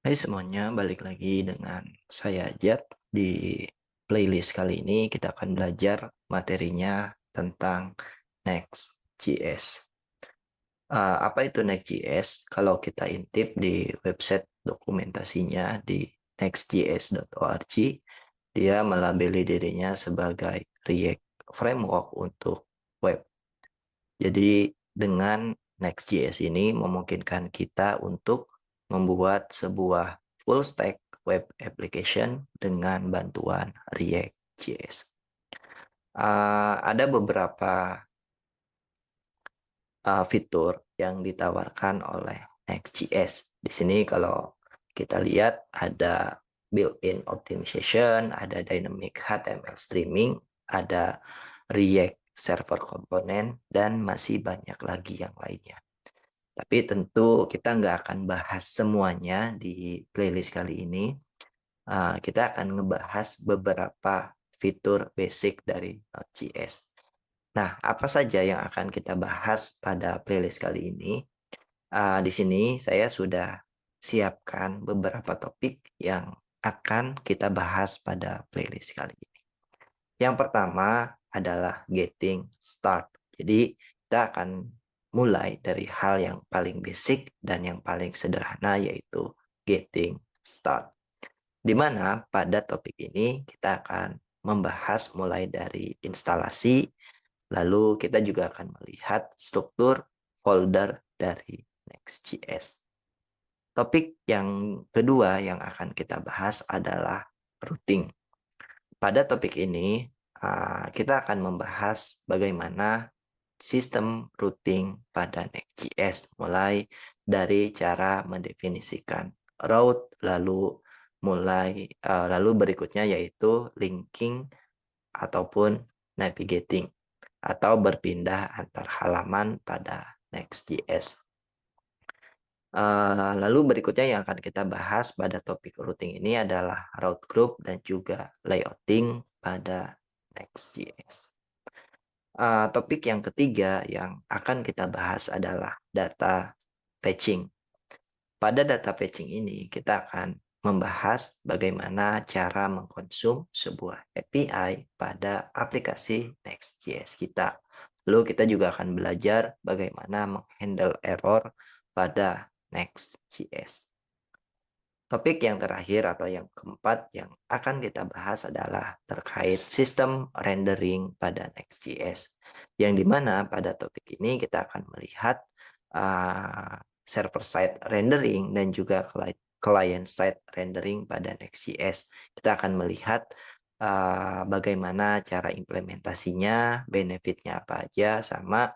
Hai semuanya, balik lagi dengan saya Jat. Di playlist kali ini kita akan belajar materinya tentang Next.js. Apa itu Next.js? Kalau kita intip di website dokumentasinya di nextjs.org, dia melabeli dirinya sebagai React Framework untuk web. Jadi dengan Next.js ini memungkinkan kita untuk membuat sebuah full stack web application dengan bantuan React.js. Ada beberapa fitur yang ditawarkan oleh Next.js. Di sini kalau kita lihat ada built-in optimization, ada dynamic HTML streaming, ada React server component, dan masih banyak lagi yang lainnya. Tapi tentu kita nggak akan bahas semuanya di playlist kali ini. Kita akan ngebahas beberapa fitur basic dari Node.js. Nah, apa saja yang akan kita bahas pada playlist kali ini? Di sini saya sudah siapkan beberapa topik yang akan kita bahas pada playlist kali ini. Yang pertama adalah getting start. Jadi kita akan mulai dari hal yang paling basic dan yang paling sederhana yaitu getting start. Di mana pada topik ini kita akan membahas mulai dari instalasi, lalu kita juga akan melihat struktur folder dari Next.js. Topik yang kedua yang akan kita bahas adalah routing. Pada topik ini, kita akan membahas bagaimana sistem routing pada Next.js, mulai dari cara mendefinisikan route, lalu berikutnya yaitu linking ataupun navigating atau berpindah antar halaman pada Next.js. Lalu berikutnya yang akan kita bahas pada topik routing ini adalah route group dan juga layouting pada Next.js. Topik yang ketiga yang akan kita bahas adalah data fetching. Pada data fetching ini kita akan membahas bagaimana cara mengkonsum sebuah API pada aplikasi Next.js kita. Lalu kita juga akan belajar bagaimana menghandle error pada Next.js. Topik yang terakhir atau yang keempat yang akan kita bahas adalah terkait sistem rendering pada Next.js. Yang dimana pada topik ini kita akan melihat server-side rendering dan juga client-side rendering pada Next.js. Kita akan melihat bagaimana cara implementasinya, benefitnya apa aja, sama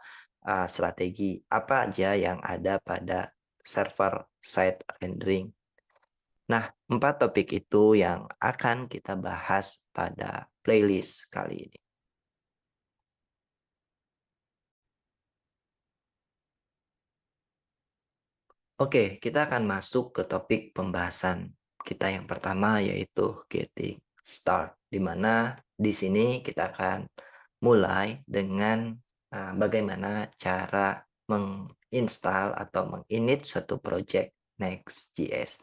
strategi apa aja yang ada pada server-side rendering. Nah, 4 topik itu yang akan kita bahas pada playlist kali ini. Oke, kita akan masuk ke topik pembahasan kita yang pertama yaitu getting start. Di mana di sini kita akan mulai dengan bagaimana cara menginstal atau menginit suatu project Next.js.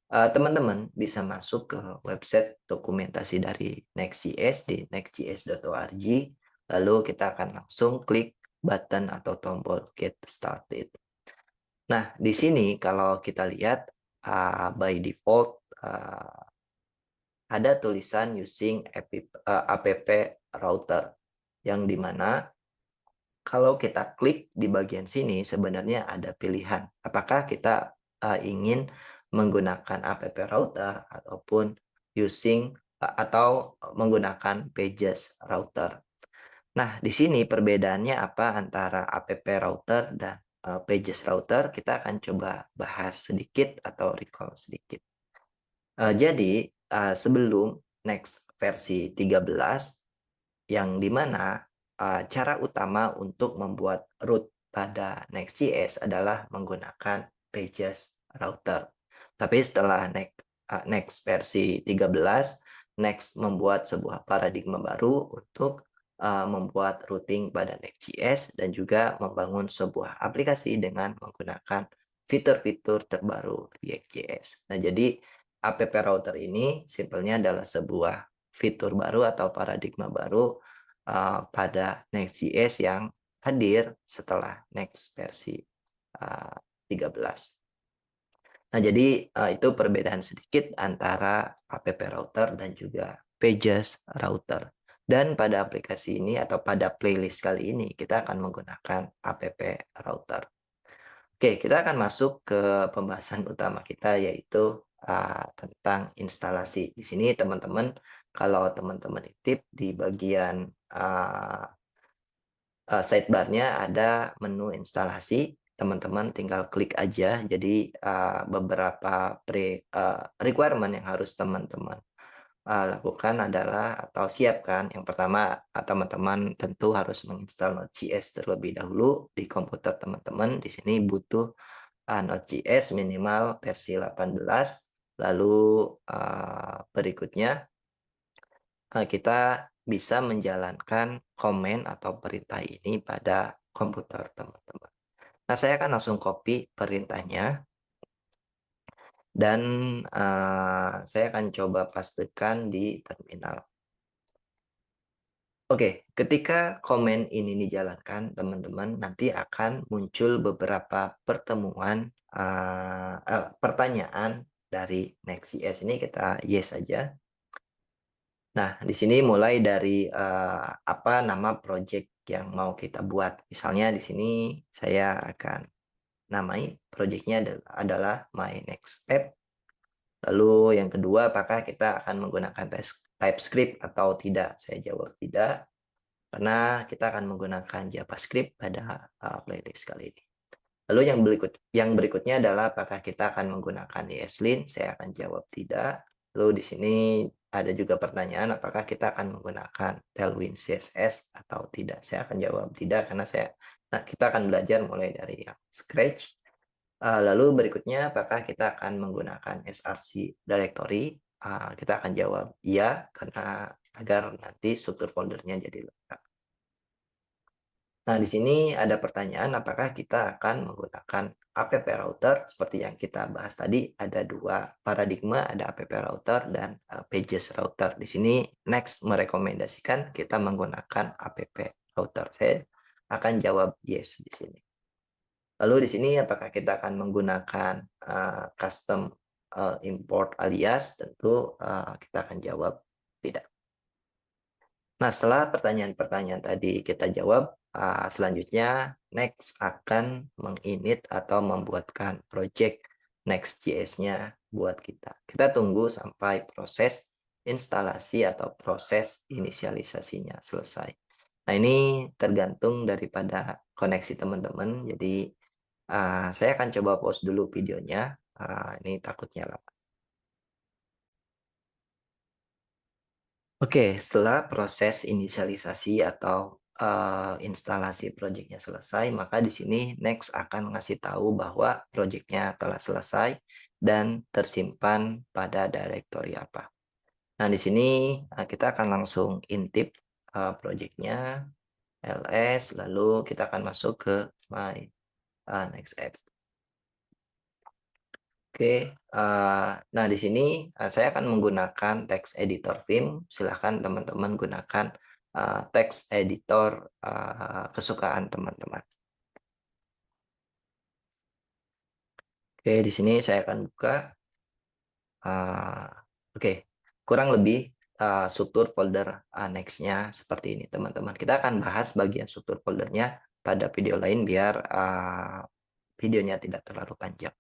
Teman-teman bisa masuk ke website dokumentasi dari Next.js di nextjs.org. Lalu kita akan langsung klik button atau tombol Get Started. Nah, di sini kalau kita lihat by default ada tulisan using app router yang dimana kalau kita klik di bagian sini sebenarnya ada pilihan apakah kita ingin menggunakan app router ataupun atau menggunakan pages router. Nah, di sini perbedaannya apa antara app router dan pages router? Kita akan coba bahas sedikit atau recall sedikit. Jadi, sebelum Next versi 13, yang dimana cara utama untuk membuat root pada Next.js adalah menggunakan pages router. Tapi setelah Next versi 13, Next membuat sebuah paradigma baru untuk membuat routing pada Next.js dan juga membangun sebuah aplikasi dengan menggunakan fitur-fitur terbaru React.js. Nah, jadi app router ini simpelnya adalah sebuah fitur baru atau paradigma baru pada Next.js yang hadir setelah Next versi 13. Nah, jadi itu perbedaan sedikit antara app router dan juga pages router. Dan pada aplikasi ini atau pada playlist kali ini kita akan menggunakan app router. Oke, kita akan masuk ke pembahasan utama kita yaitu tentang instalasi. Di sini teman-teman, kalau teman-teman titip di bagian sidebar-nya ada menu instalasi, teman-teman tinggal klik aja. Jadi beberapa requirement yang harus teman-teman lakukan adalah atau siapkan. Yang pertama, teman-teman tentu harus menginstal Node.js terlebih dahulu di komputer teman-teman. Di sini butuh Node.js minimal versi 18. Lalu berikutnya kita bisa menjalankan komen atau perintah ini pada komputer teman-teman. Nah, saya akan langsung copy perintahnya dan saya akan coba pastekan di terminal. Oke, ketika komen ini dijalankan, teman-teman, nanti akan muncul beberapa pertanyaan dari Next.js. Ini kita yes saja. Nah, di sini mulai dari apa nama project yang mau kita buat. Misalnya di sini saya akan namai projectnya adalah My Next App. Lalu yang kedua, apakah kita akan menggunakan TypeScript atau tidak? Saya jawab tidak, karena kita akan menggunakan JavaScript pada playlist kali ini. Lalu yang berikutnya adalah apakah kita akan menggunakan ESLint? Saya akan jawab tidak. Lalu di sini ada juga pertanyaan apakah kita akan menggunakan Tailwind CSS atau tidak. Saya akan jawab tidak karena kita akan belajar mulai dari yang scratch. Lalu berikutnya apakah kita akan menggunakan src directory? Kita akan jawab iya karena agar nanti struktur foldernya jadi lengkap. Nah, di sini ada pertanyaan apakah kita akan menggunakan app router seperti yang kita bahas tadi. Ada dua paradigma, ada app router dan pages router. Di sini Next merekomendasikan kita menggunakan app router. Saya akan jawab yes di sini. Lalu di sini apakah kita akan menggunakan custom import alias? Tentu kita akan jawab tidak. Nah, setelah pertanyaan-pertanyaan tadi kita jawab, selanjutnya Next akan menginit atau membuatkan project Next.js-nya buat kita. Kita tunggu sampai proses instalasi atau proses inisialisasinya selesai. Nah, ini tergantung daripada koneksi teman-teman. Jadi, saya akan coba pause dulu videonya. Ini takutnya lama. Oke, setelah proses inisialisasi atau instalasi projectnya selesai, maka di sini Next akan ngasih tahu bahwa projectnya telah selesai dan tersimpan pada directory apa. Nah, di sini kita akan langsung intip projectnya ls, lalu kita akan masuk ke My Next App. Oke, nah di sini saya akan menggunakan text editor Vim. Silahkan teman-teman gunakan text editor kesukaan teman-teman. Oke, di sini saya akan buka. Oke, kurang lebih struktur folder Next-nya seperti ini, teman-teman. Kita akan bahas bagian struktur foldernya pada video lain biar videonya tidak terlalu panjang.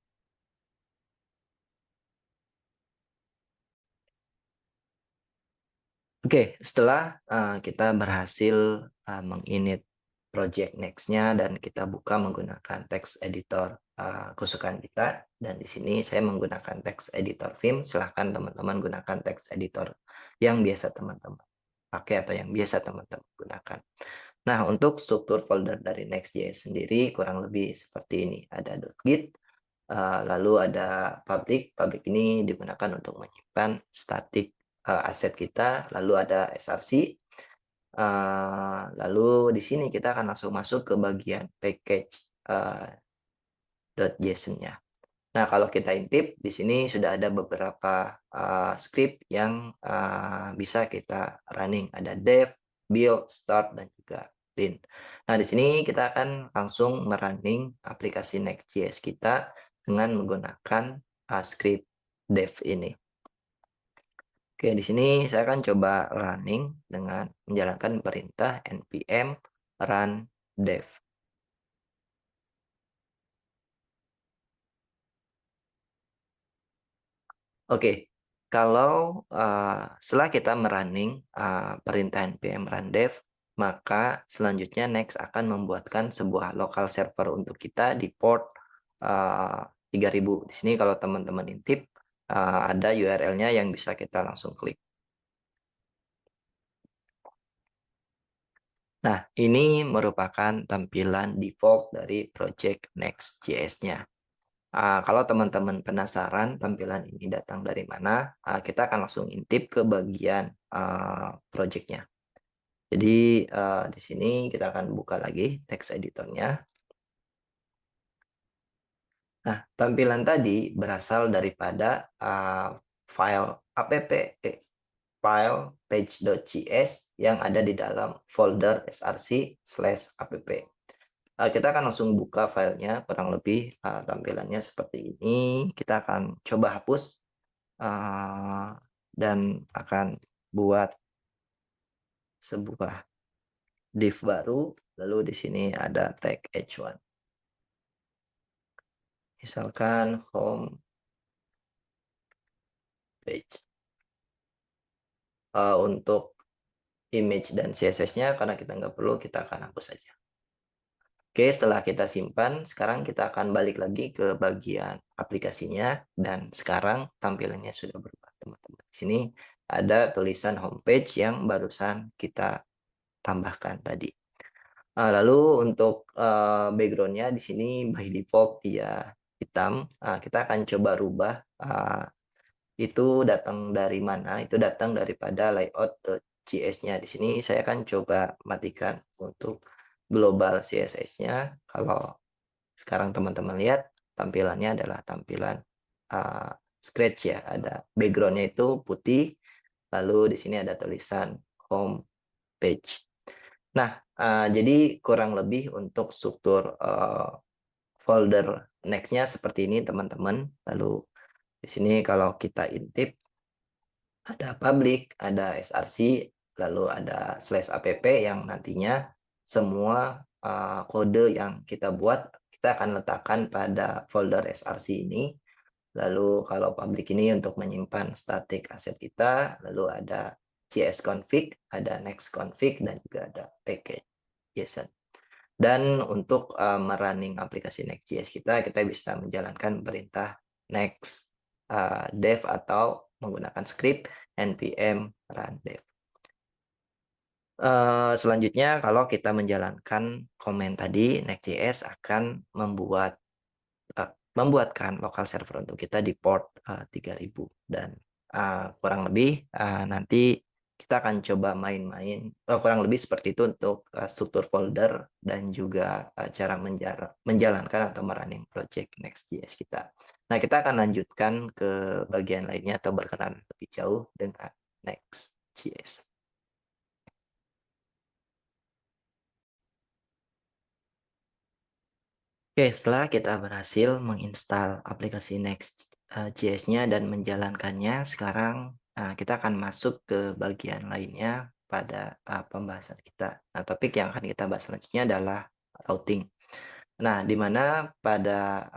Oke, setelah kita berhasil menginit project Next-nya dan kita buka menggunakan text editor kesukaan kita, dan di sini saya menggunakan text editor Vim. Silahkan teman-teman gunakan text editor yang biasa teman-teman pakai atau yang biasa teman-teman gunakan. Nah, untuk struktur folder dari Next.js sendiri kurang lebih seperti ini. Ada .git, lalu ada public. Public ini digunakan untuk menyimpan static aset kita, lalu ada src, lalu di sini kita akan langsung masuk ke bagian package .json-nya. Nah, kalau kita intip di sini sudah ada beberapa script yang bisa kita running. Ada dev, build, start, dan juga clean. Nah, di sini kita akan langsung merunning aplikasi Next.js kita dengan menggunakan script dev ini. Oke, di sini saya akan coba running dengan menjalankan perintah npm run dev. Oke, kalau setelah kita merunning perintah npm run dev, maka selanjutnya Next akan membuatkan sebuah local server untuk kita di port 3000. Di sini kalau teman-teman intip ada URL-nya yang bisa kita langsung klik. Nah, ini merupakan tampilan default dari project Next.js-nya. Kalau teman-teman penasaran tampilan ini datang dari mana, kita akan langsung intip ke bagian project-nya. Jadi di sini kita akan buka lagi text editor-nya. Nah, tampilan tadi berasal daripada file page.js yang ada di dalam folder src/app. Kita akan langsung buka filenya, kurang lebih tampilannya seperti ini. Kita akan coba hapus dan akan buat sebuah div baru. Lalu di sini ada tag h1. Misalkan home page. Untuk image dan CSS-nya karena kita nggak perlu, kita akan hapus saja. Oke, setelah kita simpan, sekarang kita akan balik lagi ke bagian aplikasinya, dan sekarang tampilannya sudah berubah, teman-teman. Di sini ada tulisan homepage yang barusan kita tambahkan tadi. Lalu untuk background-nya di sini by default dia hitam. Kita akan coba rubah itu datang dari mana? Itu datang daripada layout.js-nya. Di sini saya akan coba matikan untuk global CSS-nya. Kalau sekarang teman-teman lihat, tampilannya adalah tampilan scratch ya. Ada background-nya itu putih, lalu di sini ada tulisan home page. Nah, jadi kurang lebih untuk struktur folder next-nya seperti ini, teman-teman. Lalu di sini kalau kita intip, ada public, ada src, lalu ada /app yang nantinya semua kode yang kita buat, kita akan letakkan pada folder src ini. Lalu kalau public ini untuk menyimpan static aset kita, lalu ada jsconfig, ada nextconfig, dan juga ada package JSON. Dan untuk merunning aplikasi Next.js kita bisa menjalankan perintah next dev atau menggunakan script npm run dev. Selanjutnya kalau kita menjalankan komen tadi, Next.js akan membuatkan local server untuk kita di port 3000, dan kurang lebih nanti kita akan coba main-main kurang lebih seperti itu untuk struktur folder dan juga cara menjalankan atau merunning project Next.js kita. Nah, kita akan lanjutkan ke bagian lainnya atau berkenalan lebih jauh dengan Next.js. Oke, setelah kita berhasil menginstal aplikasi Next.js-nya dan menjalankannya, sekarang kita akan masuk ke bagian lainnya pada pembahasan kita. Nah, topik yang akan kita bahas selanjutnya adalah routing. Nah, di mana pada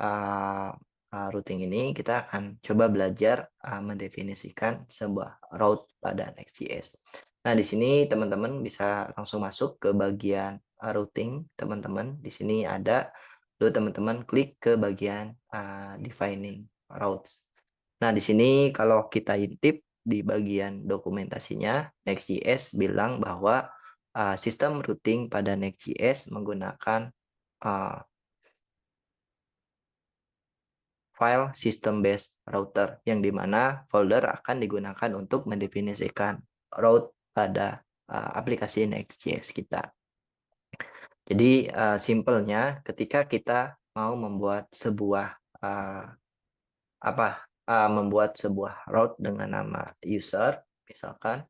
routing ini kita akan coba belajar mendefinisikan sebuah route pada Next.js. Nah, di sini teman-teman bisa langsung masuk ke bagian routing, teman-teman. Di sini ada, lalu teman-teman klik ke bagian defining routes. Nah, di sini kalau kita intip di bagian dokumentasinya, Next.js bilang bahwa sistem routing pada Next.js menggunakan file system based router, yang dimana folder akan digunakan untuk mendefinisikan route pada aplikasi Next.js kita. Jadi simpelnya ketika kita mau membuat sebuah membuat sebuah route dengan nama user misalkan.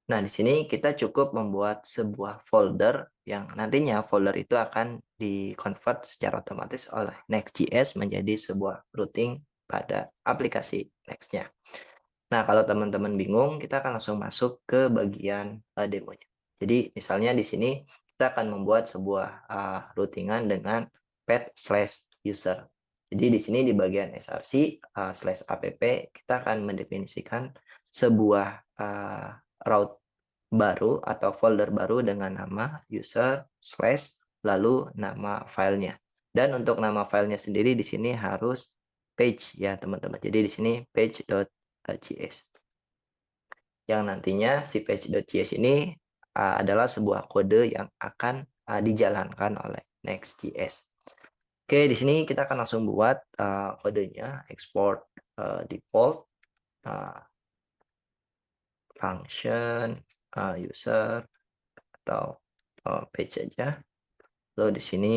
Nah, di sini kita cukup membuat sebuah folder yang nantinya folder itu akan di-convert secara otomatis oleh Next.js menjadi sebuah routing pada aplikasi Next-nya. Nah, kalau teman-teman bingung, kita akan langsung masuk ke bagian demonya. Jadi, misalnya di sini kita akan membuat sebuah routingan dengan path/user. Jadi, di sini di bagian src/app kita akan mendefinisikan sebuah route baru atau folder baru dengan nama user slash lalu nama filenya. Dan untuk nama filenya sendiri di sini harus page ya teman-teman. Jadi di sini page.js. Yang nantinya si page.js ini adalah sebuah kode yang akan dijalankan oleh Next.js. Oke, di sini kita akan langsung buat kodenya export default function user atau page aja. Lalu di sini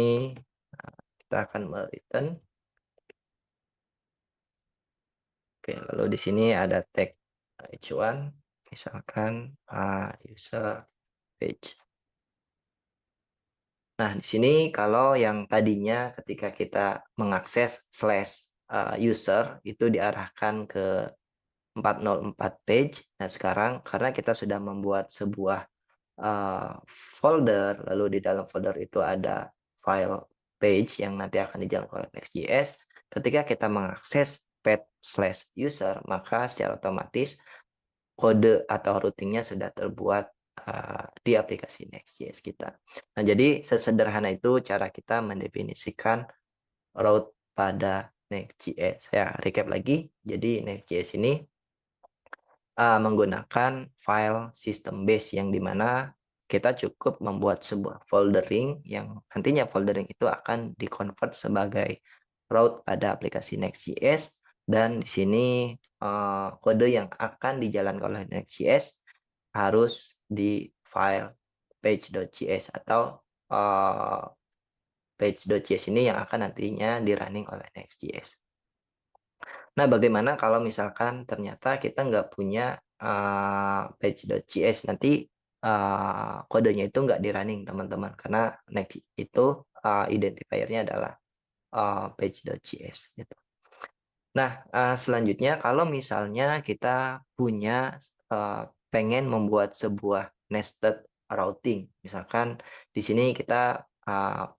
kita akan return. Oke, lalu di sini ada tag h1 misalkan user page. Nah, di sini kalau yang tadinya ketika kita mengakses /user itu diarahkan ke 404 page. Nah, sekarang karena kita sudah membuat sebuah folder, lalu di dalam folder itu ada file page yang nanti akan dijalankan oleh Next.js. Ketika kita mengakses path/user, maka secara otomatis kode atau routingnya sudah terbuat di aplikasi Next.js kita. Nah, jadi sesederhana itu cara kita mendefinisikan route pada Next.js. Saya recap lagi. Jadi Next.js ini menggunakan file system base yang dimana kita cukup membuat sebuah foldering yang nantinya foldering itu akan di-convert sebagai route pada aplikasi Next.js dan di sini kode yang akan dijalankan oleh Next.js harus di file page.js atau page.js ini yang akan nantinya di-running oleh Next.js. Nah, bagaimana kalau misalkan ternyata kita nggak punya page.js, nanti kodenya itu nggak di-running teman-teman, karena Next itu identifiernya adalah page.js gitu. Nah, selanjutnya kalau misalnya kita punya pengen membuat sebuah nested routing, misalkan di sini kita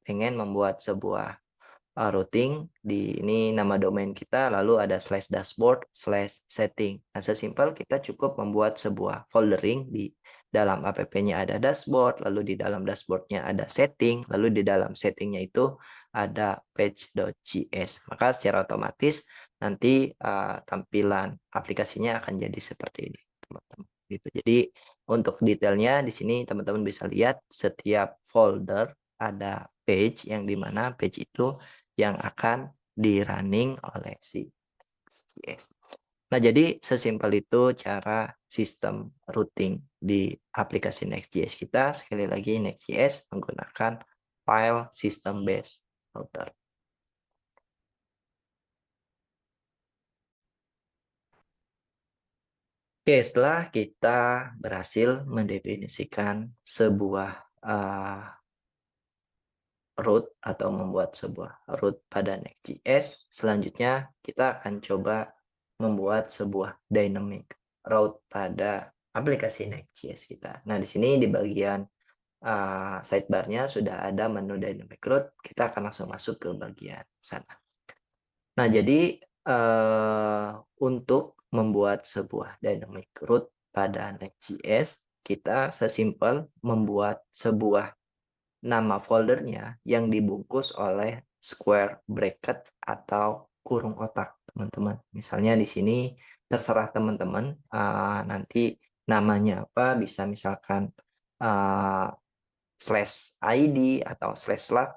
pengen membuat sebuah routing di ini nama domain kita lalu ada /dashboard/setting. Nah, sesimpel kita cukup membuat sebuah foldering di dalam app-nya ada dashboard, lalu di dalam dashboardnya ada setting, lalu di dalam settingnya itu ada page.js. Maka secara otomatis nanti tampilan aplikasinya akan jadi seperti ini, teman-teman. Gitu. Jadi untuk detailnya di sini teman-teman bisa lihat setiap folder ada page yang dimana page itu yang akan di-running oleh si Next.js. Nah, jadi sesimpel itu cara sistem routing di aplikasi Next.js kita. Sekali lagi, Next.js menggunakan file system based router. Oke, setelah kita berhasil mendefinisikan sebuah route atau membuat sebuah route pada Next.js, selanjutnya kita akan coba membuat sebuah dynamic route pada aplikasi Next.js kita. Nah, di sini di bagian sidebar-nya sudah ada menu dynamic route, kita akan langsung masuk ke bagian sana. Nah, jadi untuk membuat sebuah dynamic route pada Next.js, kita sesimpel membuat sebuah nama foldernya yang dibungkus oleh square bracket atau kurung kotak, teman-teman. Misalnya di sini terserah teman-teman nanti namanya apa, bisa misalkan /id atau /lab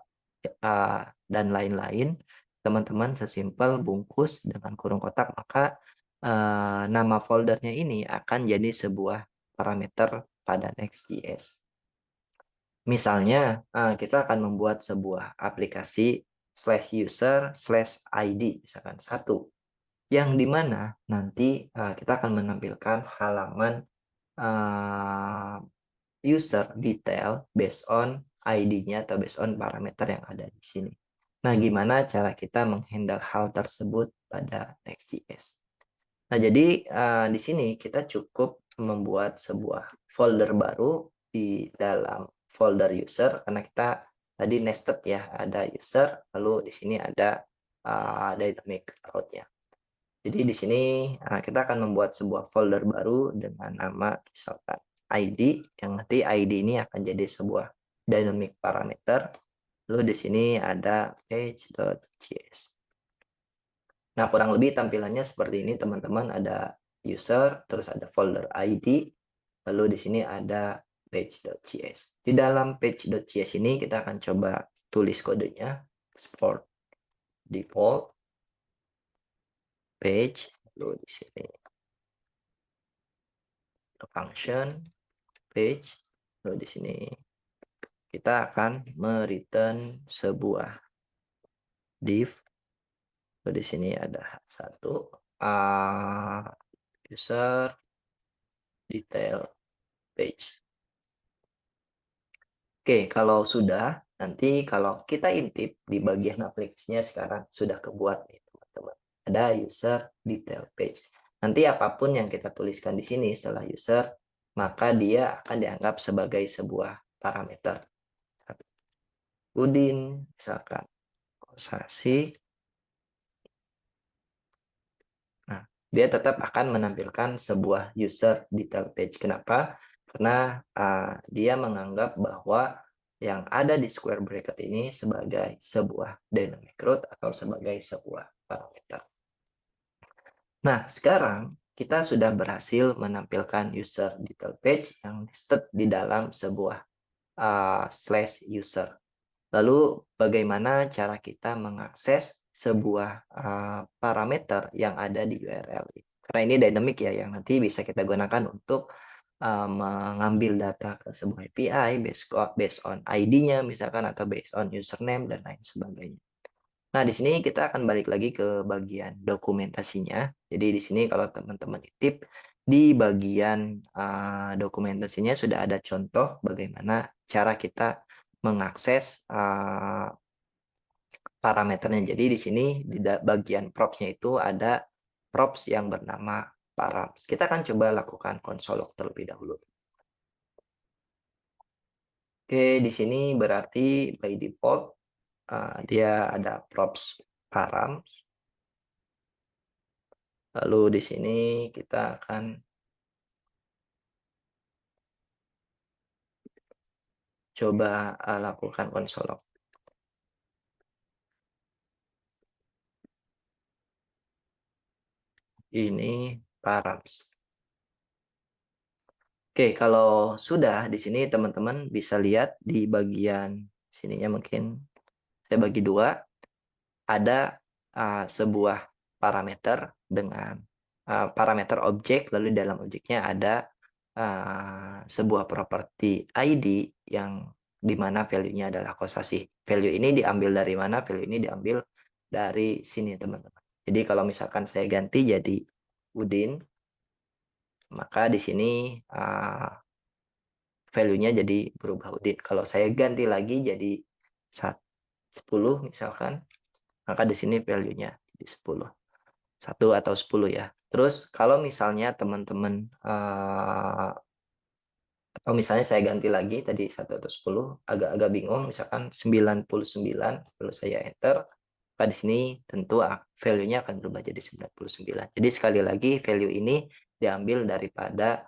dan lain-lain. Teman-teman sesimpel bungkus dengan kurung kotak, maka nama foldernya ini akan jadi sebuah parameter pada Next.js. Misalnya, kita akan membuat sebuah aplikasi /user/id, misalkan 1. yang dimana nanti kita akan menampilkan halaman user detail based on ID-nya atau based on parameter yang ada di sini. Nah, gimana cara kita menghandle hal tersebut pada Next.js? Nah, jadi di sini kita cukup membuat sebuah folder baru di dalam folder user karena kita tadi nested ya, ada user, lalu di sini ada dynamic route-nya. Jadi di sini kita akan membuat sebuah folder baru dengan nama misalkan ID, yang nanti ID ini akan jadi sebuah dynamic parameter. Lalu di sini ada page.js. Nah, kurang lebih tampilannya seperti ini teman-teman, ada user, terus ada folder ID, lalu di sini ada page.js. Di dalam page.js ini kita akan coba tulis kodenya, export default page, lalu di sini function page, lalu di sini kita akan mereturn sebuah div. Lalu di sini ada satu user detail page. Oke, kalau sudah, nanti kalau kita intip di bagian aplikasinya sekarang sudah kebuat nih teman-teman. Ada user detail page. Nanti apapun yang kita tuliskan di sini setelah user, maka dia akan dianggap sebagai sebuah parameter. Udin, misalkan, Sasi. Nah, dia tetap akan menampilkan sebuah user detail page. Kenapa? Karena dia menganggap bahwa yang ada di square bracket ini sebagai sebuah dynamic route atau sebagai sebuah parameter. Nah, sekarang kita sudah berhasil menampilkan user detail page yang listed di dalam sebuah slash user. Lalu bagaimana cara kita mengakses sebuah parameter yang ada di URL? Karena ini dynamic ya, yang nanti bisa kita gunakan untuk mengambil data ke sebuah API based on ID-nya misalkan atau based on username dan lain sebagainya. Nah, di sini kita akan balik lagi ke bagian dokumentasinya. Jadi di sini kalau teman-teman titip di bagian dokumentasinya sudah ada contoh bagaimana cara kita mengakses parameternya. Jadi di sini di bagian props-nya itu ada props yang bernama params. Kita akan coba lakukan console log terlebih dahulu. Oke, di sini berarti by default dia ada props params. Lalu di sini kita akan coba lakukan console log. Ini params. Oke, kalau sudah di sini teman-teman bisa lihat di bagian sininya mungkin saya bagi dua. Ada sebuah parameter dengan parameter objek, lalu dalam objeknya ada sebuah properti ID yang dimana value-nya adalah kosasih. Value ini diambil dari mana? Value ini diambil dari sini teman-teman. Jadi kalau misalkan saya ganti jadi Udin, maka di sini value-nya jadi berubah Udin. Kalau saya ganti lagi jadi 10 misalkan, maka di sini value-nya jadi 10. 1 atau 10 ya. Terus kalau misalnya teman-teman atau misalnya saya ganti lagi tadi 1 atau 10, agak-agak bingung misalkan 99 lalu saya enter, maka di sini tentu value-nya akan berubah jadi 99. Jadi sekali lagi value ini diambil daripada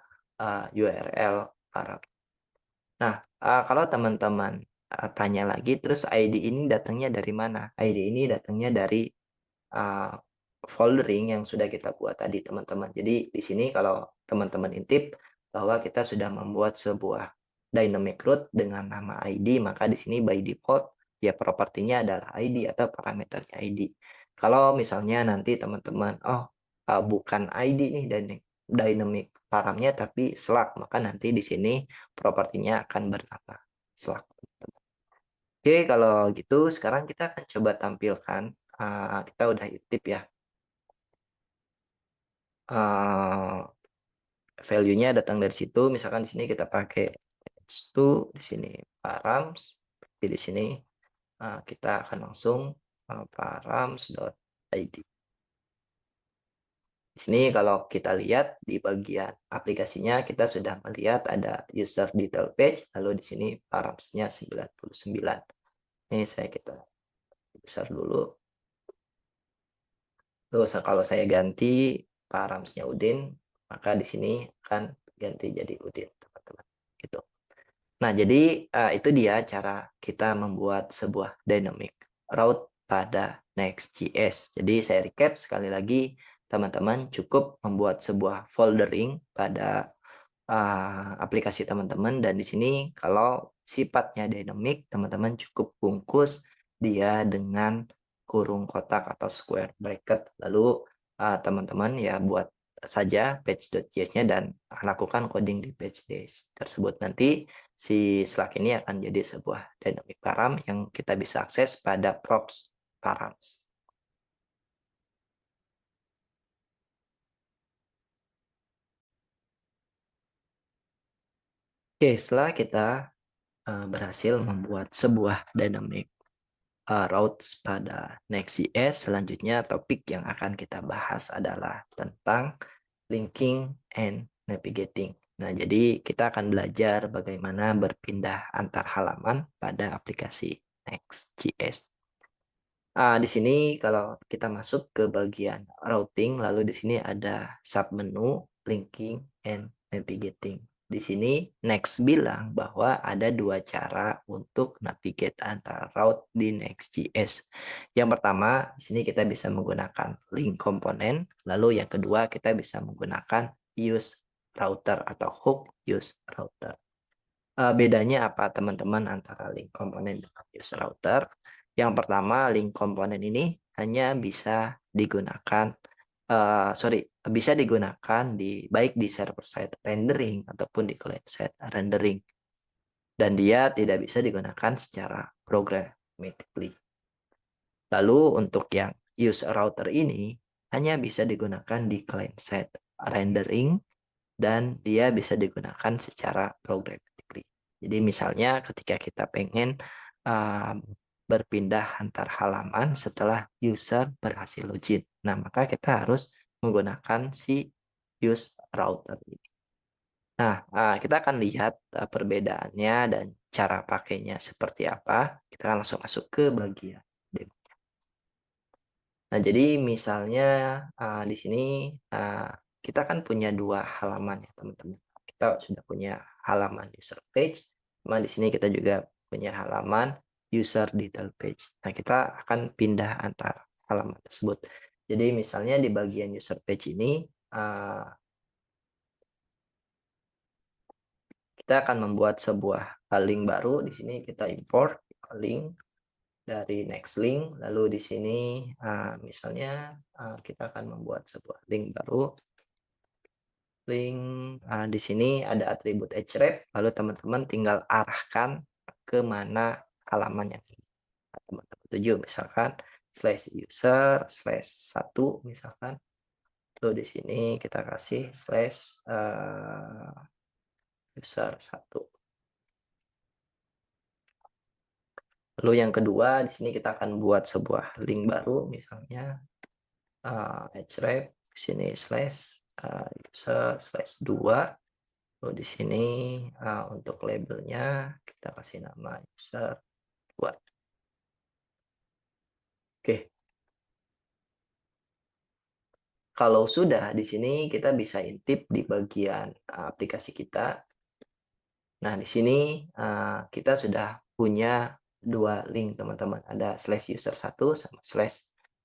URL Arab. Nah, kalau teman-teman tanya lagi terus ID ini datangnya dari mana? ID ini datangnya dari foldering yang sudah kita buat tadi teman-teman. Jadi di sini kalau teman-teman intip bahwa kita sudah membuat sebuah dynamic route dengan nama ID, maka di sini by default ya propertinya adalah ID atau parameternya ID. Kalau misalnya nanti teman-teman bukan ID nih dynamic paramnya tapi slug, maka nanti di sini propertinya akan bernama slug. Oke, kalau gitu sekarang kita akan coba tampilkan kita udah intip ya value-nya datang dari situ. Misalkan di sini kita pakai to, di sini params, di sini kita akan langsung params.id. Di sini kalau kita lihat di bagian aplikasinya, kita sudah melihat ada user detail page, lalu di sini params-nya 99. Ini kita besar dulu. Terus kalau saya ganti params-nya Udin, maka di sini akan ganti jadi Udin, teman-teman. Gitu. Nah, jadi itu dia cara kita membuat sebuah dynamic route pada Next.js. Jadi saya recap sekali lagi, teman-teman cukup membuat sebuah foldering pada aplikasi teman-teman, dan di sini kalau sifatnya dynamic, teman-teman cukup bungkus dia dengan kurung kotak atau square bracket, lalu teman-teman ya buat saja page.js-nya dan lakukan coding di page.js tersebut. Nanti si Slack ini akan jadi sebuah dynamic param yang kita bisa akses pada props params. Oke, setelah kita berhasil membuat sebuah dynamic routes pada Next.js, selanjutnya topik yang akan kita bahas adalah tentang linking and navigating. Nah, jadi kita akan belajar bagaimana berpindah antar halaman pada aplikasi Next.js. Di sini kalau kita masuk ke bagian routing, lalu di sini ada submenu linking and navigating. Di sini Next bilang bahwa ada dua cara untuk navigate antara route di Next.js. Yang pertama, di sini kita bisa menggunakan link komponen, lalu yang kedua kita bisa menggunakan use router atau hook use router. Bedanya apa teman-teman antara link komponen dengan use router? Yang pertama, link komponen ini hanya bisa digunakan, bisa digunakan baik di server side rendering ataupun di client side rendering, dan dia tidak bisa digunakan secara programmatically. Lalu untuk yang use router ini hanya bisa digunakan di client side rendering dan dia bisa digunakan secara programmatically. Jadi misalnya ketika kita pengen berpindah antar halaman setelah user berhasil login. Nah, maka kita harus menggunakan si use router ini. Nah, kita akan lihat perbedaannya dan cara pakainya seperti apa. Kita akan langsung masuk ke bagian demo. Nah, jadi misalnya di sini kita kan punya dua halaman ya, teman-teman. Kita sudah punya halaman user page, sama di sini kita juga punya halaman user detail page. Nah, kita akan pindah antar halaman tersebut. Jadi misalnya di bagian user page ini kita akan membuat sebuah link baru. Di sini kita import link dari Nextlink, lalu di sini misalnya kita akan membuat sebuah link baru. Link di sini ada atribut href, lalu teman-teman tinggal arahkan ke mana halaman yang ingin teman-teman tuju, misalkan /user/1 misalkan. Lalu di sini kita kasih /user1. Lalu yang kedua, di sini kita akan buat sebuah link baru, misalnya href, di sini /user/2. Lalu di sini untuk labelnya kita kasih nama user2. Oke. Kalau sudah, di sini kita bisa intip di bagian aplikasi kita. Nah, di sini kita sudah punya dua link, teman-teman. Ada /user1 sama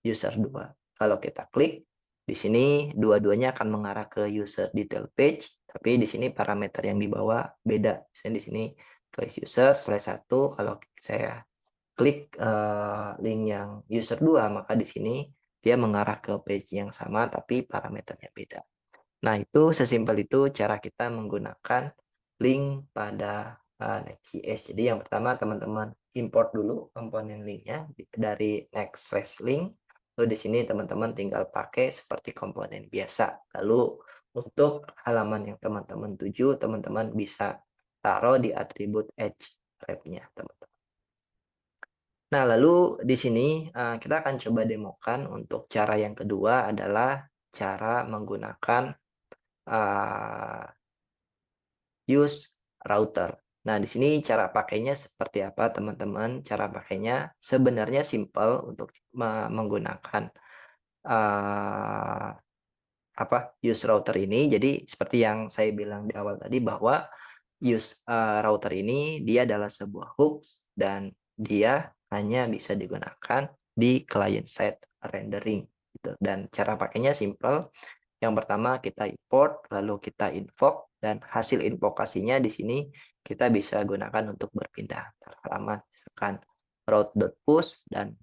/user2. Kalau kita klik, di sini dua-duanya akan mengarah ke user detail page, tapi di sini parameter yang dibawa beda. Misalnya di sini /user/1, kalau saya klik link yang user2, maka di sini dia mengarah ke page yang sama, tapi parameternya beda. Nah, itu sesimpel itu cara kita menggunakan link pada Next.js. Jadi yang pertama teman-teman import dulu komponen linknya dari next/link. Lalu di sini teman-teman tinggal pakai seperti komponen biasa. Lalu untuk halaman yang teman-teman tuju, teman-teman bisa taruh di atribut href-nya, teman-teman. Nah, lalu di sini kita akan coba demokan untuk cara yang kedua adalah cara menggunakan use router. Nah, di sini cara pakainya seperti apa, teman-teman? Cara pakainya sebenarnya simple untuk menggunakan uh, use router ini. Jadi seperti yang saya bilang di awal tadi bahwa use router ini dia adalah sebuah hooks dan dia hanya bisa digunakan di client side rendering gitu. Dan cara pakainya simple. Yang pertama kita import, lalu kita invoke, dan hasil invokasinya di sini kita bisa gunakan untuk berpindah antar halaman. Misalkan route.push dan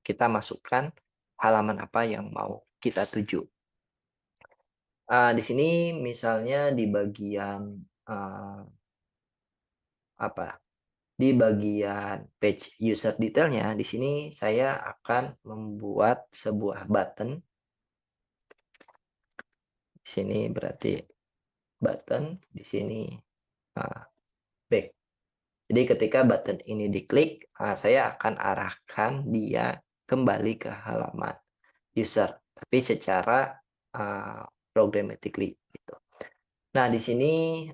kita masukkan halaman apa yang mau kita tuju. Di sini misalnya di bagian di bagian page user detailnya, di sini saya akan membuat sebuah button. Di sini berarti button, di sini back. Jadi ketika button ini diklik, saya akan arahkan dia kembali ke halaman user, tapi secara programmatically gitu. Nah, di sini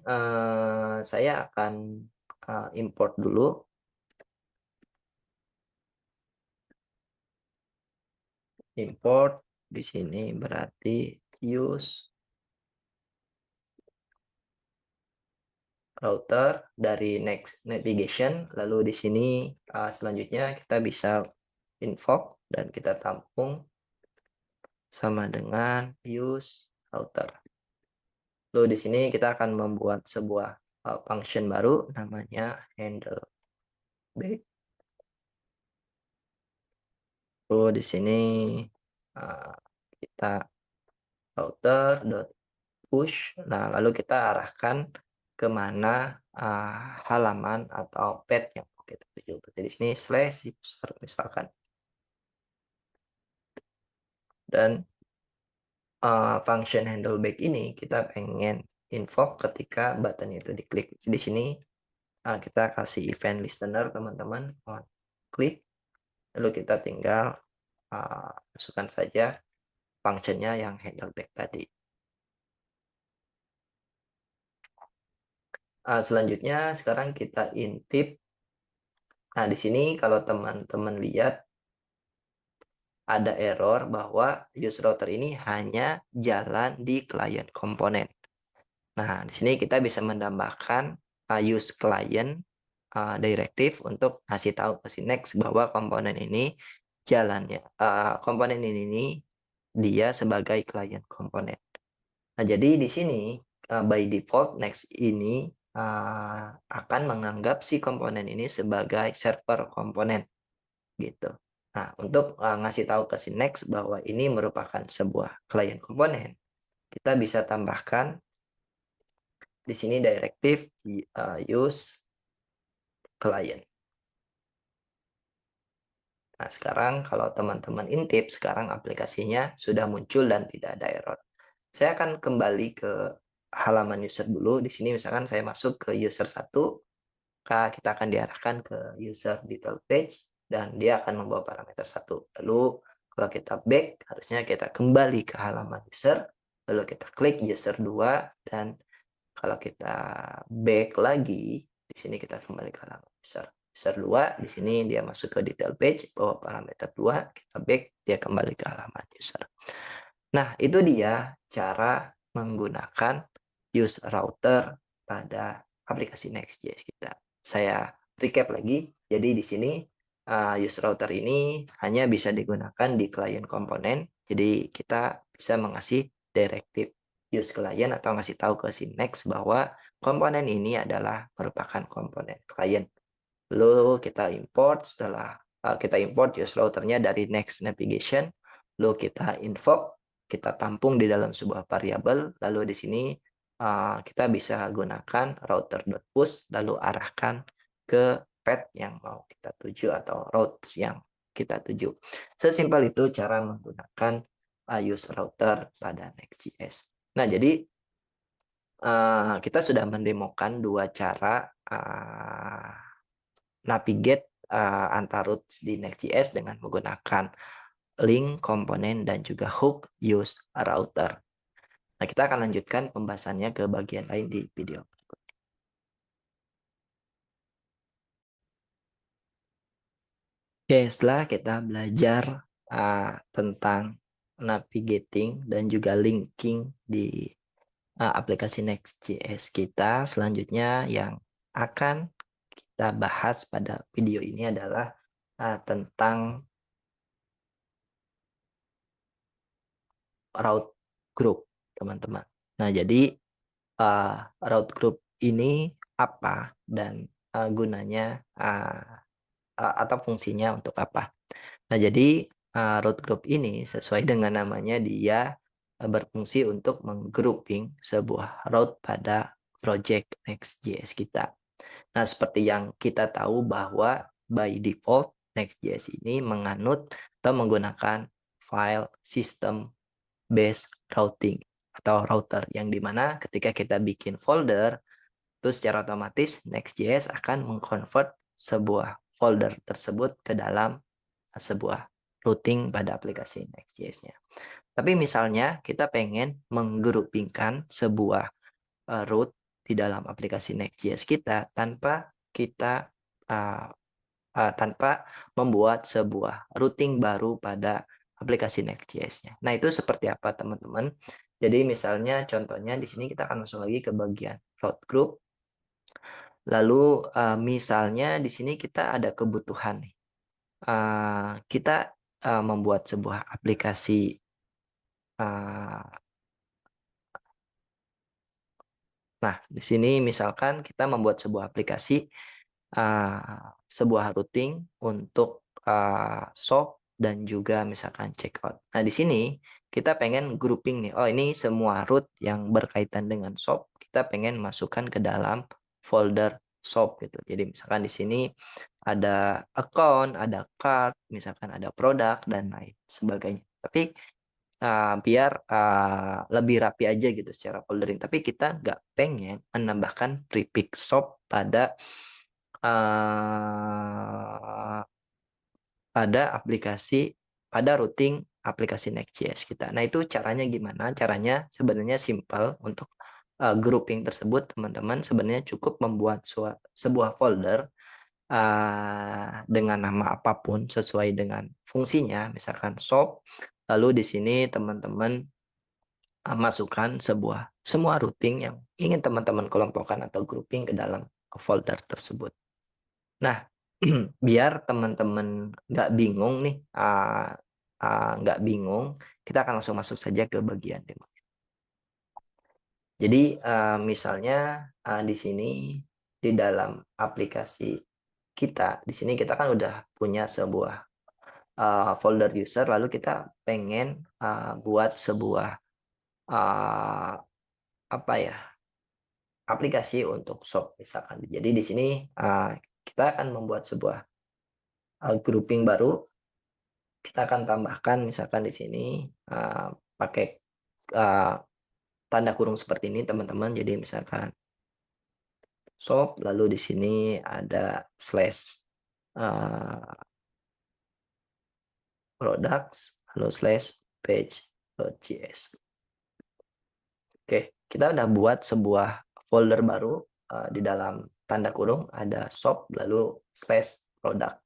saya akan import dulu. Import di sini berarti use router dari next navigation. Lalu di sini selanjutnya kita bisa invoke dan kita tampung sama dengan use router. Lalu di sini kita akan membuat sebuah function baru namanya handle back. Lalu di sini kita router.push. Nah, lalu kita arahkan kemana halaman atau page yang mau kita tuju. Jadi di sini slash user misalkan. Dan function handle back ini kita pengen invoke ketika button itu diklik. Di sini kita kasih event listener teman-teman on klik, lalu kita tinggal masukkan saja functionnya yang handle back tadi. Selanjutnya sekarang kita intip. Nah, di sini kalau teman-teman lihat ada error bahwa use router ini hanya jalan di client komponen. Nah, di sini kita bisa menambahkan use client directive untuk ngasih tahu ke si next bahwa komponen ini jalannya. Komponen ini dia sebagai client komponen. Nah, jadi di sini by default next ini akan menganggap si komponen ini sebagai server komponen gitu. Nah, untuk ngasih tahu ke si next bahwa ini merupakan sebuah client komponen, kita bisa tambahkan di sini directive use client. Nah, sekarang kalau teman-teman intip, sekarang aplikasinya sudah muncul dan tidak ada error. Saya akan kembali ke halaman user dulu. Di sini misalkan saya masuk ke user 1, kita akan diarahkan ke user detail page dan dia akan membawa parameter 1. Lalu kalau kita back, harusnya kita kembali ke halaman user, lalu kita klik user 2 dan kalau kita back lagi, di sini kita kembali ke halaman user. User 2, di sini dia masuk ke detail page, bawa parameter 2, kita back, dia kembali ke halaman user. Nah, itu dia cara menggunakan use router pada aplikasi Next.js kita. Saya recap lagi. Jadi di sini use router ini hanya bisa digunakan di client komponen. Jadi kita bisa mengasih directive use client atau ngasih tahu ke si Next bahwa komponen ini adalah merupakan komponen client. Lalu kita import, setelah kita import use routernya dari Next Navigation, lalu kita invoke, kita tampung di dalam sebuah variabel, lalu di sini kita bisa gunakan router.push, lalu arahkan ke path yang mau kita tuju atau routes yang kita tuju. Sesimpel itu cara menggunakan use router pada Next.js. Nah, jadi kita sudah mendemokan dua cara navigate antar routes di Next.js dengan menggunakan link, komponen, dan juga hook use router. Nah, kita akan lanjutkan pembahasannya ke bagian lain di video. Oke, setelah kita belajar tentang navigating dan juga linking di aplikasi Next.js kita, selanjutnya yang akan kita bahas pada video ini adalah tentang route group, teman-teman. Nah, jadi route group ini apa dan gunanya atau fungsinya untuk apa? Nah, jadi route group ini sesuai dengan namanya dia berfungsi untuk menggrouping sebuah route pada project Next.js kita. Nah, seperti yang kita tahu bahwa by default Next.js ini menganut atau menggunakan file system based routing atau router yang dimana ketika kita bikin folder, terus secara otomatis Next.js akan mengconvert sebuah folder tersebut ke dalam sebuah routing pada aplikasi Next.js-nya. Tapi misalnya kita pengen menggroupingkan sebuah root di dalam aplikasi Next.js kita tanpa membuat sebuah routing baru pada aplikasi Next.js-nya. Nah, itu seperti apa, teman-teman? Jadi misalnya contohnya di sini kita akan langsung lagi ke bagian route group. Lalu misalnya di sini kita ada kebutuhan nih. Kita membuat sebuah aplikasi nah, di sini misalkan kita membuat sebuah aplikasi sebuah routing untuk shop dan juga misalkan checkout. Nah, di sini kita pengen grouping nih. Oh, ini semua root yang berkaitan dengan shop kita pengen masukkan ke dalam folder shop gitu. Jadi misalkan di sini ada account, ada cart, misalkan ada produk dan lain sebagainya. Tapi biar lebih rapi aja gitu secara foldering. Tapi kita nggak pengen menambahkan prefix shop pada pada routing aplikasi Next.js kita. Nah, itu caranya gimana? Caranya sebenarnya simple untuk grouping tersebut, teman-teman. Sebenarnya cukup membuat sebuah folder dengan nama apapun sesuai dengan fungsinya, misalkan shop. Lalu di sini teman-teman masukkan semua routing yang ingin teman-teman kelompokkan atau grouping ke dalam folder tersebut. Nah, biar teman-teman nggak bingung nih, kita akan langsung masuk saja ke bagian demo. Jadi misalnya di sini di dalam aplikasi kita, di sini kita kan udah punya sebuah folder user, lalu kita pengen buat sebuah aplikasi untuk shop misalkan. Jadi di sini kita akan membuat sebuah grouping baru. Kita akan tambahkan misalkan di sini pakai tanda kurung seperti ini, teman-teman. Jadi misalkan shop, lalu di sini ada slash products, lalu slash page.js. Oke, kita udah buat sebuah folder baru di dalam tanda kurung ada shop lalu slash product.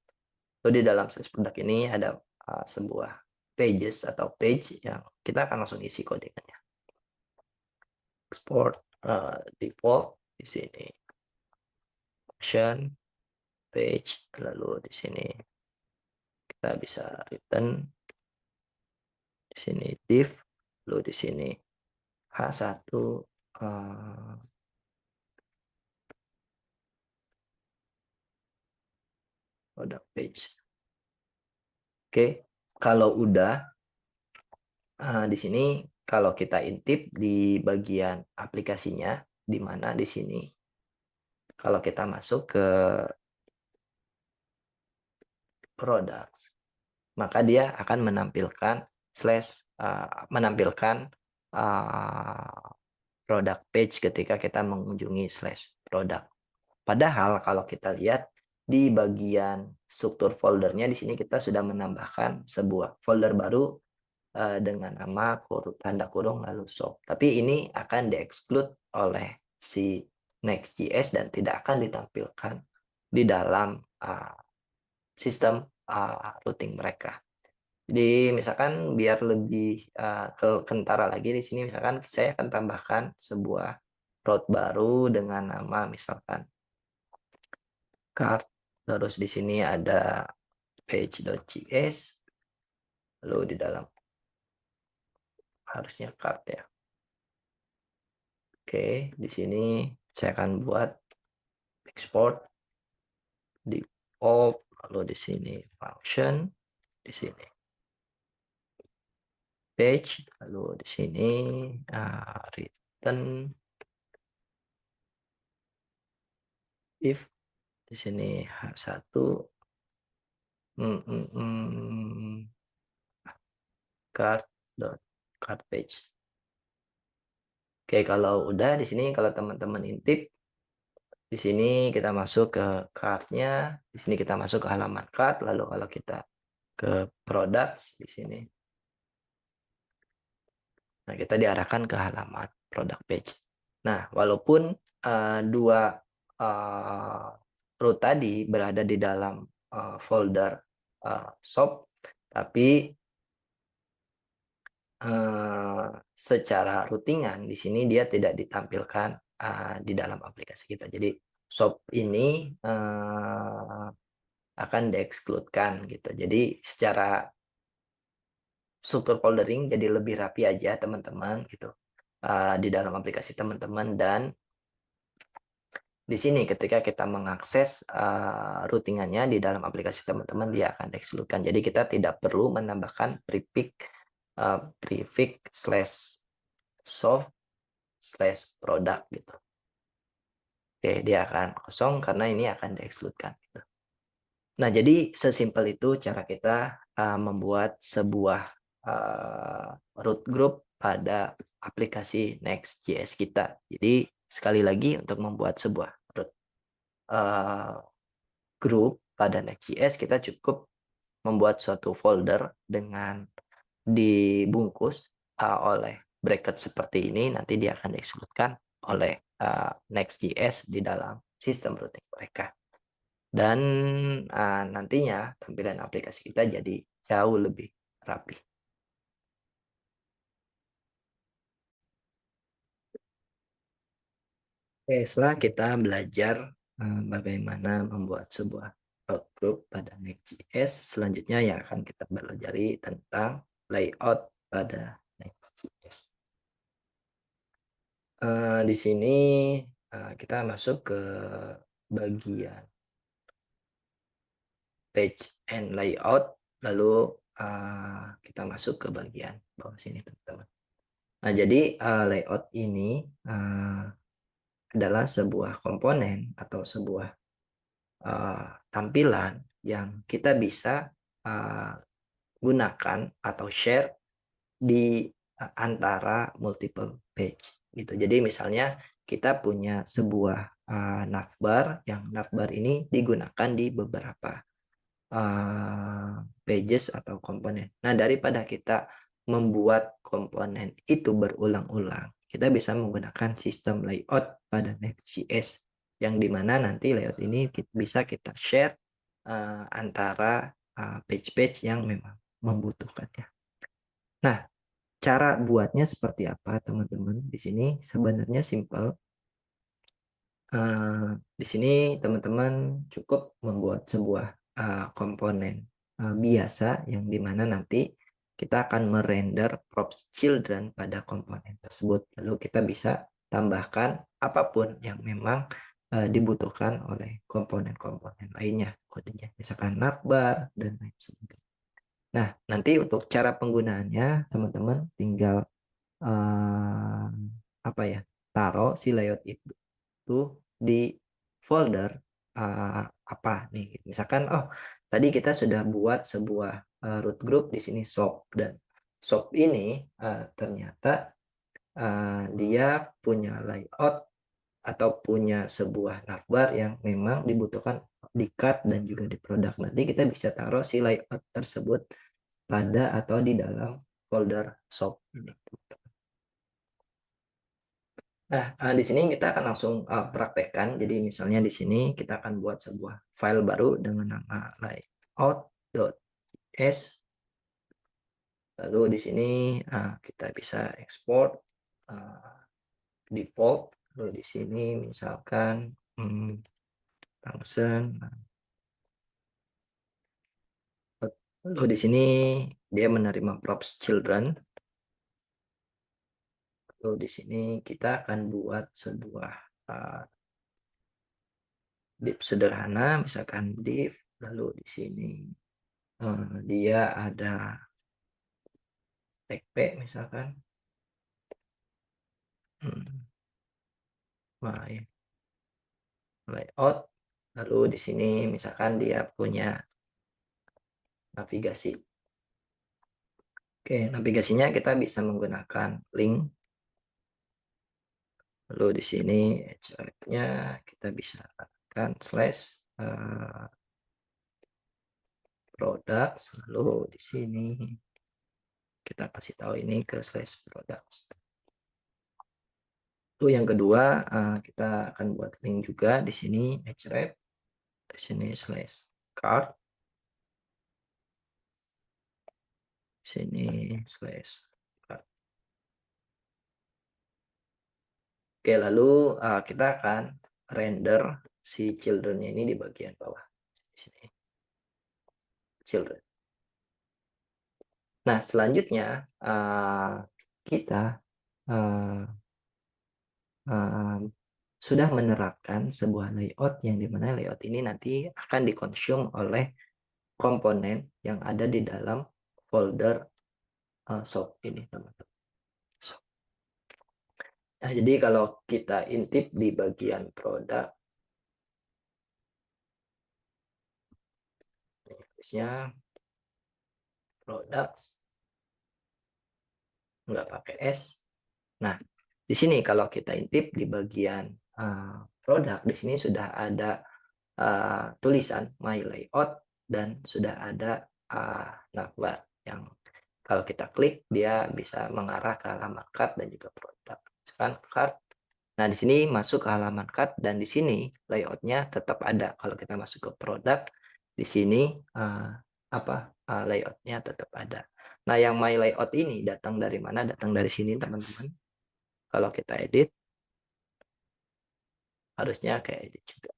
Lalu di dalam slash product ini ada sebuah pages atau page yang kita akan langsung isi codingannya. Export default di sini action page, lalu di sini kita bisa return, di sini div, lalu di sini h1 product page. Oke, kalau udah di sini kalau kita intip di bagian aplikasinya, di mana di sini kalau kita masuk ke products, maka dia akan menampilkan product page ketika kita mengunjungi slash product. Padahal kalau kita lihat di bagian struktur foldernya di sini kita sudah menambahkan sebuah folder baru dengan nama tanda kurung lalu shop. Tapi ini akan di-exclude oleh si Next.js dan tidak akan ditampilkan di dalam sistem routing mereka. Jadi misalkan biar lebih kentara lagi di sini, misalkan saya akan tambahkan sebuah route baru dengan nama misalkan card, terus di sini ada page.js, lalu di dalam harusnya card ya. Oke, di sini saya akan buat export di default, lalu di sini function, di sini page, lalu di sini return if, di sini H1 card page. Oke, kalau udah di sini kalau teman-teman intip di sini kita masuk ke card-nya, di sini kita masuk ke halaman card, lalu kalau kita ke products di sini. Nah, kita diarahkan ke halaman product page. Nah, walaupun dua root tadi berada di dalam folder shop, tapi secara routingan di sini dia tidak ditampilkan di dalam aplikasi kita. Jadi shop ini akan di-exclude-kan gitu. Jadi secara struktur foldering jadi lebih rapi aja teman-teman gitu di dalam aplikasi teman-teman, dan di sini ketika kita mengakses routingannya di dalam aplikasi teman-teman dia akan di-exclude-kan. Jadi kita tidak perlu menambahkan prefix slash soft slash product gitu. Oke, dia akan kosong karena ini akan di-exclude-kan gitu. Nah, jadi sesimpel itu cara kita membuat sebuah root group pada aplikasi Next.js kita. Jadi sekali lagi untuk membuat sebuah root group pada Next.js kita cukup membuat suatu folder dengan dibungkus oleh bracket seperti ini, nanti dia akan di-exclude-kan oleh Next.js di dalam sistem routing mereka. Dan nantinya tampilan aplikasi kita jadi jauh lebih rapi. Oke, setelah kita belajar bagaimana membuat sebuah route group pada Next.js, selanjutnya yang akan kita pelajari tentang layout pada Next.js. Di sini kita masuk ke bagian page and layout, lalu kita masuk ke bagian bawah sini teman-teman. Nah, jadi layout ini adalah sebuah komponen atau sebuah tampilan yang kita bisa gunakan atau share di antara multiple page gitu. Jadi misalnya kita punya sebuah navbar, yang navbar ini digunakan di beberapa pages atau komponen. Nah, daripada kita membuat komponen itu berulang-ulang, kita bisa menggunakan sistem layout pada Next.js, yang dimana nanti layout ini bisa kita share antara page-page yang memang membutuhkannya. Nah, cara buatnya seperti apa teman-teman? Di sini sebenarnya simple. Di sini teman-teman cukup membuat sebuah komponen biasa yang dimana nanti kita akan merender props children pada komponen tersebut. Lalu kita bisa tambahkan apapun yang memang dibutuhkan oleh komponen-komponen lainnya, kodenya, misalkan navbar dan lain sebagainya. Nah, nanti untuk cara penggunaannya teman-teman tinggal taruh si layout itu di folder apa nih, misalkan tadi kita sudah buat sebuah root group, di sini shop, dan shop ini ternyata dia punya layout atau punya sebuah navbar yang memang dibutuhkan di cart dan juga di produk. Nanti kita bisa taruh si layout tersebut pada atau di dalam folder shop ini. Nah, di sini kita akan langsung praktekkan. Jadi misalnya di sini kita akan buat sebuah file baru dengan nama layout.s. Lalu di sini kita bisa ekspor default. Lalu di sini misalkan function. Lalu di sini dia menerima props children. Lalu di sini kita akan buat sebuah div sederhana, misalkan div. Lalu di sini dia ada tag p misalkan. Layout. Lalu di sini misalkan dia punya navigasi. Oke, navigasinya kita bisa menggunakan link. Lalu di sini href-nya kita bisa katakan slash products. Lalu di sini kita kasih tahu ini ke slash products. Lalu yang kedua kita akan buat link juga di sini href. Di sini slash cart. Di sini slash cart. Oke, lalu kita akan render si children-nya ini di bagian bawah. Di sini. Children. Nah, selanjutnya kita sudah menerapkan sebuah layout yang dimana layout ini nanti akan dikonsum oleh komponen yang ada di dalam folder shop ini, teman-teman. Nah, jadi kalau kita intip di bagian produk, tulisnya products, nggak pakai S. Nah, di sini kalau kita intip di bagian produk, di sini sudah ada tulisan my layout dan sudah ada navbar yang kalau kita klik dia bisa mengarah ke halaman cart dan juga produk. Misalkan cart. Nah, di sini masuk ke halaman cart dan di sini layoutnya tetap ada. Kalau kita masuk ke produk, di sini layoutnya tetap ada. Nah, yang my layout ini datang dari mana? Datang dari sini, teman-teman. Kalau kita edit, harusnya kayak edit juga.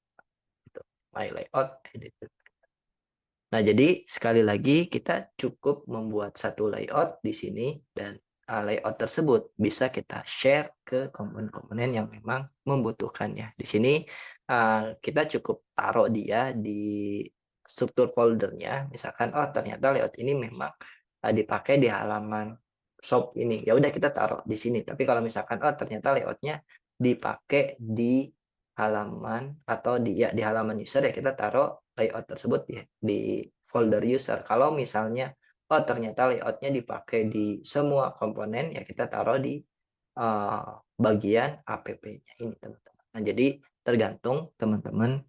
My layout, edit. Nah, jadi sekali lagi kita cukup membuat satu layout di sini dan layout tersebut bisa kita share ke komponen-komponen yang memang membutuhkannya. Di sini kita cukup taruh dia di struktur foldernya. Misalkan, oh ternyata layout ini memang dipakai di halaman shop ini. Ya udah kita taruh di sini. Tapi kalau misalkan, oh ternyata layoutnya dipakai di halaman atau di halaman user, ya kita taruh layout tersebut di folder user. Kalau misalnya oh ternyata layoutnya dipakai di semua komponen, ya kita taruh di bagian app-nya ini, teman-teman. Nah, jadi tergantung teman-teman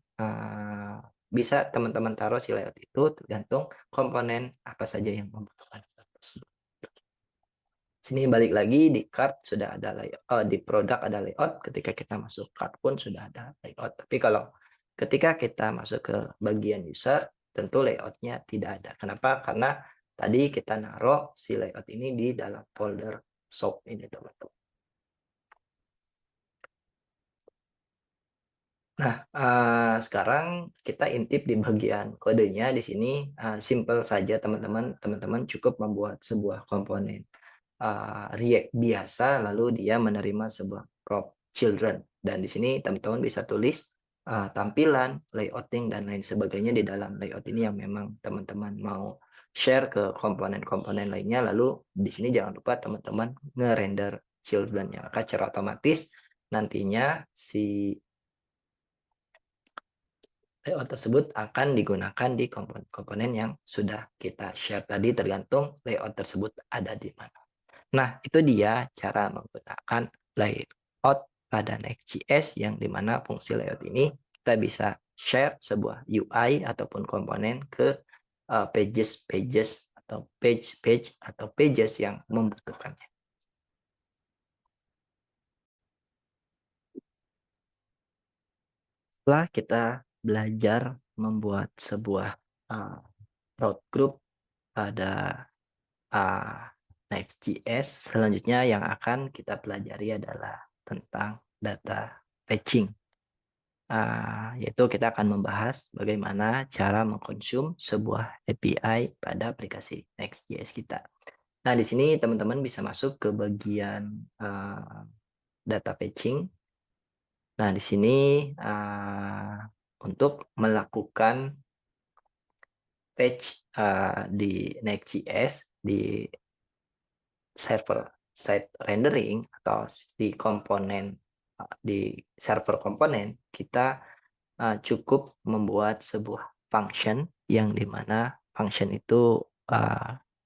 bisa teman-teman taruh si layout itu tergantung komponen apa saja yang membutuhkan tersebut. Sini balik lagi di cart sudah ada layout, di produk ada layout, ketika kita masuk cart pun sudah ada layout. Tapi kalau ketika kita masuk ke bagian user, tentu layoutnya tidak ada. Kenapa? Karena tadi kita naruh si layout ini di dalam folder shop ini, teman-teman. Nah, sekarang kita intip di bagian kodenya. Di sini simple saja, teman-teman. Teman-teman cukup membuat sebuah komponen React biasa, lalu dia menerima sebuah prop children. Dan di sini teman-teman bisa tulis tampilan, layouting, dan lain sebagainya di dalam layout ini yang memang teman-teman mau share ke komponen-komponen lainnya. Lalu di sini jangan lupa teman-teman nge-render children-nya. Maka secara otomatis nantinya si layout tersebut akan digunakan di komponen-komponen yang sudah kita share tadi, tergantung layout tersebut ada di mana. Nah, itu dia cara menggunakan layout pada Next.js yang dimana fungsi layout ini kita bisa share sebuah UI ataupun komponen ke pages atau page atau pages yang membutuhkannya. Setelah kita belajar membuat sebuah road group pada Next.js, selanjutnya yang akan kita pelajari adalah tentang data fetching. Yaitu kita akan membahas bagaimana cara mengkonsum sebuah API pada aplikasi Next.js kita. Nah, di sini teman-teman bisa masuk ke bagian data fetching. Nah, di sini untuk melakukan fetch di Next.js di server side rendering atau di komponen di server komponen, kita cukup membuat sebuah function yang dimana function itu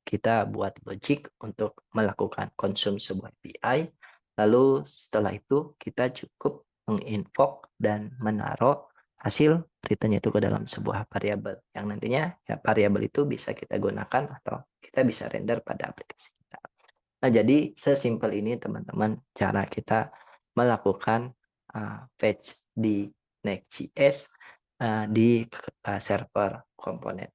kita buat logic untuk melakukan konsum sebuah API. Lalu setelah itu kita cukup menginvoke dan menaruh hasil return itu ke dalam sebuah variabel yang nantinya ya variabel itu bisa kita gunakan atau kita bisa render pada aplikasi kita. Nah, jadi sesimpel ini teman-teman cara kita melakukan fetch di Next.js di server komponen.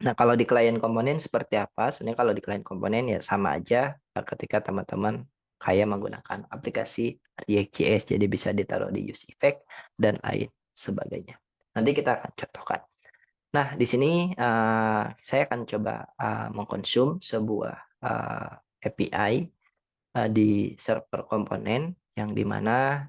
Nah, kalau di klien komponen seperti apa? Sebenarnya kalau di klien komponen ya sama aja ketika teman-teman kayak menggunakan aplikasi React.js, jadi bisa ditaruh di use effect dan lain sebagainya. Nanti kita akan contohkan. Nah, di sini saya akan coba mengkonsum sebuah API di server komponen yang dimana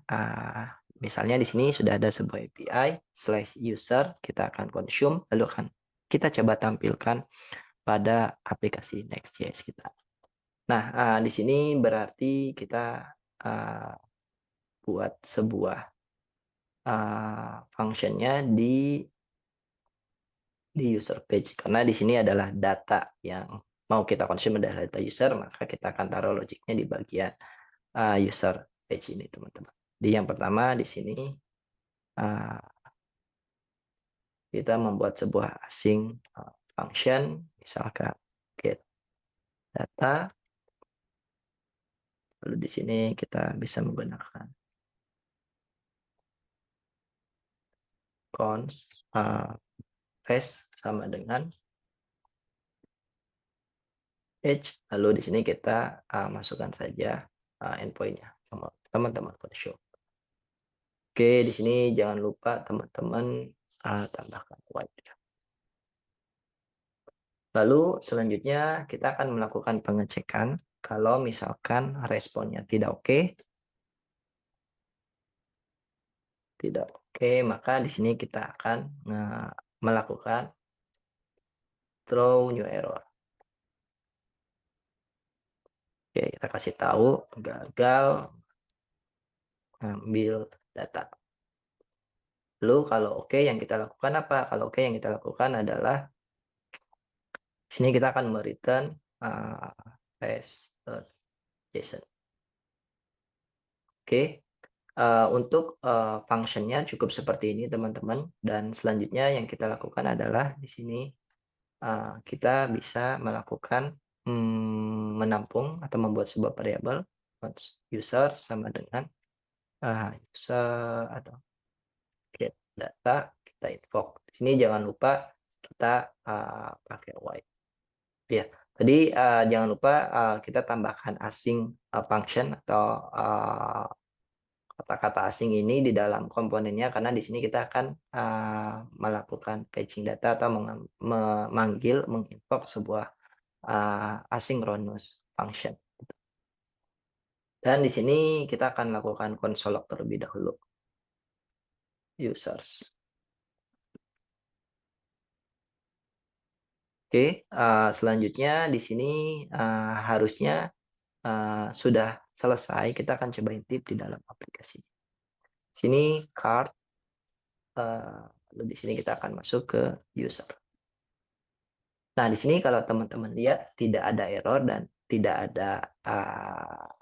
misalnya di sini sudah ada sebuah API/user, kita akan consume, lalu akan kita coba tampilkan pada aplikasi Next.js kita. Nah, di sini berarti kita buat sebuah functionnya di user page, karena di sini adalah data yang mau kita konsum adalah data user, maka kita akan taruh logiknya di bagian user page ini, teman-teman. Di yang pertama di sini kita membuat sebuah async function, misalkan get data. Lalu di sini kita bisa menggunakan const res sama dengan age. Lalu di sini kita masukkan saja endpoint-nya, teman-teman Photoshop. Oke, di sini jangan lupa teman-teman tambahkan white. Lalu selanjutnya kita akan melakukan pengecekan kalau misalkan responnya tidak oke, maka di sini kita akan melakukan throw new error. Oke, kita kasih tahu gagal ambil data. Lalu kalau oke, yang kita lakukan apa? Kalau oke, yang kita lakukan adalah sini kita akan mereturn res.json. Oke, untuk functionnya cukup seperti ini teman-teman. Dan selanjutnya yang kita lakukan adalah di sini kita bisa melakukan menampung atau membuat sebuah variabel user sama dengan user atau get data, kita invoke. Di sini jangan lupa kita pakai white. Ya, tadi jangan lupa kita tambahkan async function atau kata-kata asing ini di dalam komponennya, karena di sini kita akan melakukan fetching data atau memanggil, menginvoke sebuah asynchronous function. Dan di sini kita akan lakukan console log terlebih dahulu. Users. Oke, selanjutnya di sini harusnya sudah selesai. Kita akan coba intip di dalam aplikasi. Sini card Lalu di sini kita akan masuk ke user. Nah, di sini kalau teman-teman lihat tidak ada error dan tidak ada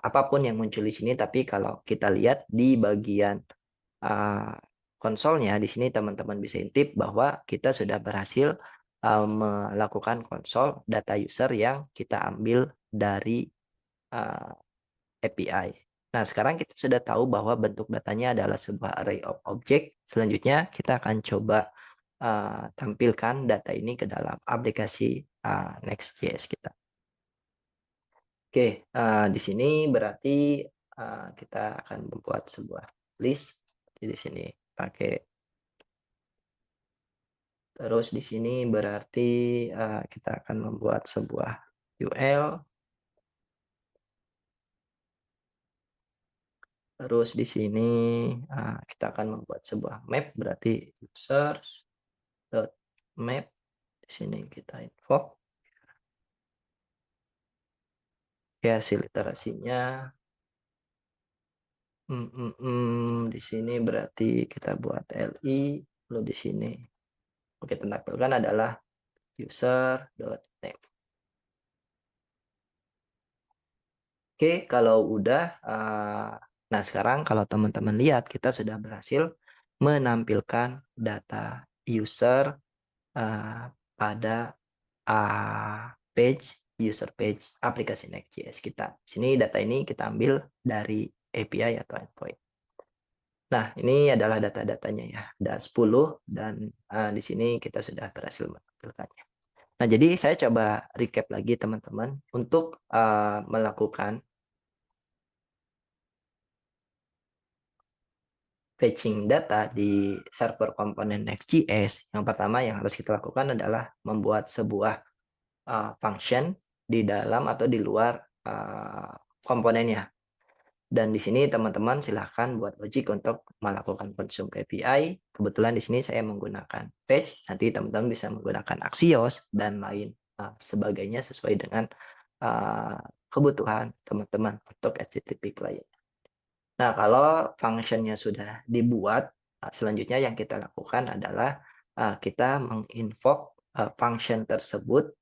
apapun yang muncul di sini, tapi kalau kita lihat di bagian konsolnya, di sini teman-teman bisa intip bahwa kita sudah berhasil melakukan konsol data user yang kita ambil dari API. Nah, sekarang kita sudah tahu bahwa bentuk datanya adalah sebuah array of object. Selanjutnya, kita akan coba tampilkan data ini ke dalam aplikasi Next.js kita. Oke, di sini berarti kita akan membuat sebuah list. Jadi di sini pakai. Terus di sini berarti kita akan membuat sebuah UL. Terus di sini kita akan membuat sebuah map, berarti users.map. Di sini kita invoke. Ya, hasil iterasinya. Di sini berarti kita buat li. Lalu di sini kita tampilkan adalah user.name. Oke, kalau udah, nah sekarang kalau teman-teman lihat kita sudah berhasil menampilkan data user pada user page aplikasi Next.js kita. Sini data ini kita ambil dari API atau endpoint. Nah, ini adalah data-datanya ya. Ada 10 dan di sini kita sudah berhasil menampilkannya. Nah, jadi saya coba recap lagi teman-teman untuk melakukan fetching data di server komponen Next.js. Yang pertama yang harus kita lakukan adalah membuat sebuah function di dalam atau di luar komponennya. Dan di sini teman-teman silahkan buat logic untuk melakukan consume API. Kebetulan di sini saya menggunakan fetch. Nanti teman-teman bisa menggunakan Axios dan lain sebagainya sesuai dengan kebutuhan teman-teman untuk HTTP client. Nah, kalau functionnya sudah dibuat, selanjutnya yang kita lakukan adalah kita menginvoke function tersebut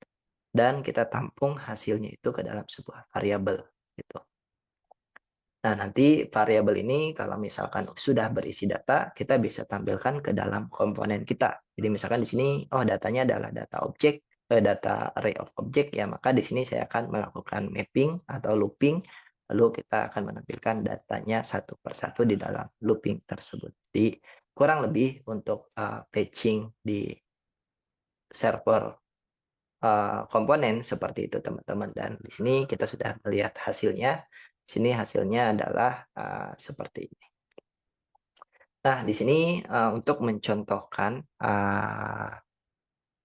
dan kita tampung hasilnya itu ke dalam sebuah variabel gitu. Nah, nanti variabel ini kalau misalkan sudah berisi data, kita bisa tampilkan ke dalam komponen kita. Jadi misalkan di sini, oh datanya adalah data objek, data array of object, ya maka di sini saya akan melakukan mapping atau looping, lalu kita akan menampilkan datanya satu persatu di dalam looping tersebut. Jadi kurang lebih untuk fetching di server komponen seperti itu teman-teman, dan di sini kita sudah melihat hasilnya. Di sini hasilnya adalah seperti ini. Nah, di sini untuk mencontohkan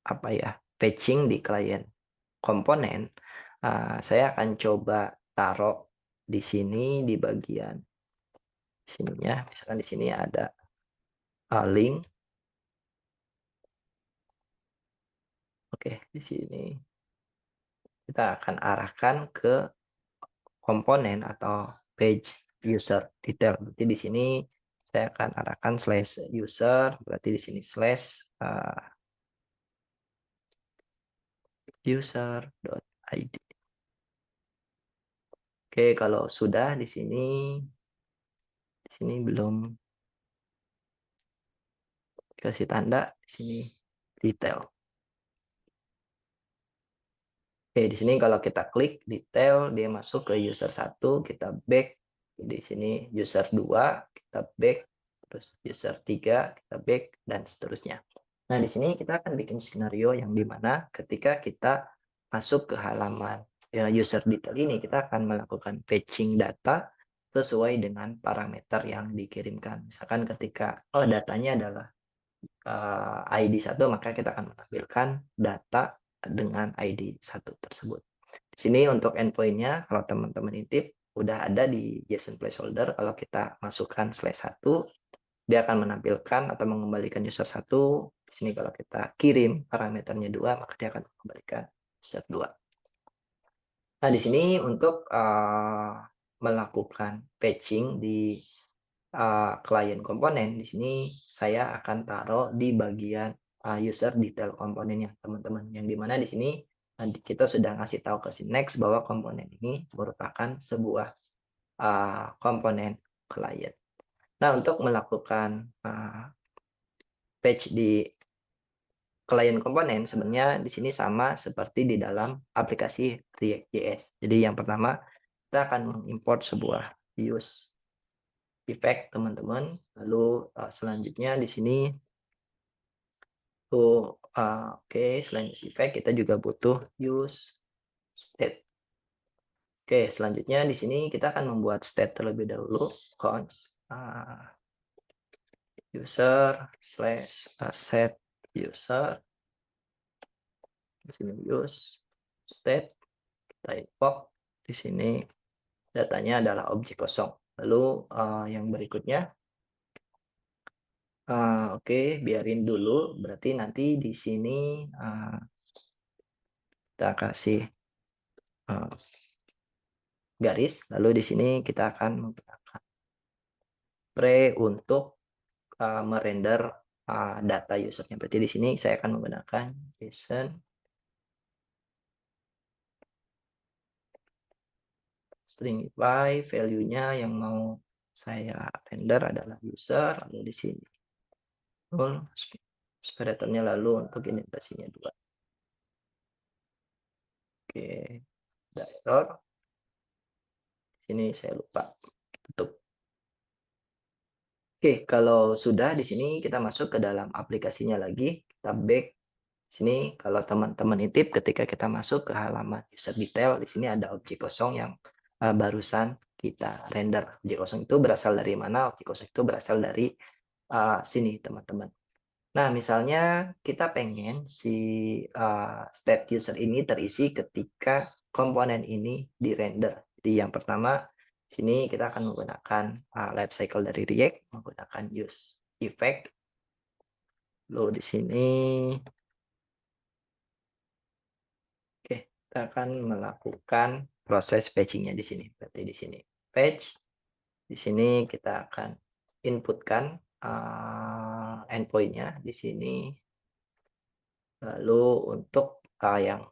apa ya, fetching di klien komponen, saya akan coba taruh di sini di bagian sininya. Misalkan di sini ada link. Oke, di sini kita akan arahkan ke komponen atau page user detail. Berarti di sini saya akan arahkan /user, berarti di sini /user.id. Oke, kalau sudah di sini belum kasih tanda, di sini detail. Oke, di sini kalau kita klik detail, dia masuk ke user 1, kita back. Di sini user 2, kita back. Terus user 3, kita back, dan seterusnya. Nah, di sini kita akan bikin skenario yang dimana ketika kita masuk ke halaman user detail ini, kita akan melakukan fetching data sesuai dengan parameter yang dikirimkan. Misalkan ketika, datanya adalah ID 1, maka kita akan menampilkan data dengan ID 1 tersebut. Di sini untuk endpoint-nya, kalau teman-teman intip, udah ada di JSON placeholder. Kalau kita masukkan /1, dia akan menampilkan atau mengembalikan user 1. Di sini kalau kita kirim parameternya 2, maka dia akan mengembalikan user 2. Nah, di sini untuk melakukan patching di klien komponen, di sini saya akan taruh di bagian user detail komponennya, teman-teman. Yang dimana di sini nanti kita sudah ngasih tahu ke si Next bahwa komponen ini merupakan sebuah komponen klien. Nah, untuk melakukan patch di klien komponen sebenarnya di sini sama seperti di dalam aplikasi React.js. Jadi yang pertama kita akan mengimport sebuah use effect, teman-teman. Lalu selanjutnya di sini oke, selain use effect kita juga butuh use state. Oke, selanjutnya di sini kita akan membuat state terlebih dahulu, const user slash set user. Di sini use state type di sini datanya adalah objek kosong. Lalu yang berikutnya oke, biarin dulu, berarti nanti di sini kita kasih garis, lalu di sini kita akan menggunakan pre untuk merender data usernya. Berarti di sini saya akan menggunakan JSON stringify, value-nya yang mau saya render adalah user, lalu di sini null, separatornya lalu untuk indentasinya 2. Oke, ada error. Sini saya lupa tutup. Oke, kalau sudah di sini kita masuk ke dalam aplikasinya lagi, kita back. Sini kalau teman-teman intip ketika kita masuk ke halaman user detail, di sini ada objek kosong yang barusan kita render. Objek kosong itu berasal dari mana? Objek kosong itu berasal dari sini, teman-teman. Nah, misalnya kita pengen si state user ini terisi ketika komponen ini di-render. Jadi yang pertama, sini kita akan menggunakan life cycle dari React, menggunakan use effect. Lalu di sini, oke, kita akan melakukan proses patching-nya di sini. Berarti di sini patch, di sini kita akan inputkan endpoint-nya di sini. Lalu untuk yang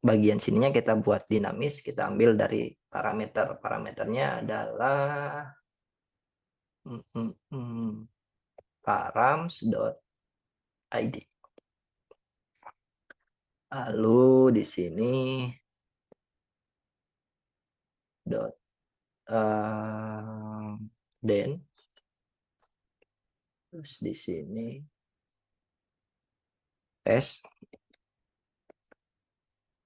bagian sininya kita buat dinamis, kita ambil dari parameter. Parameternya adalah params.id. Lalu di sini then terus di sini test.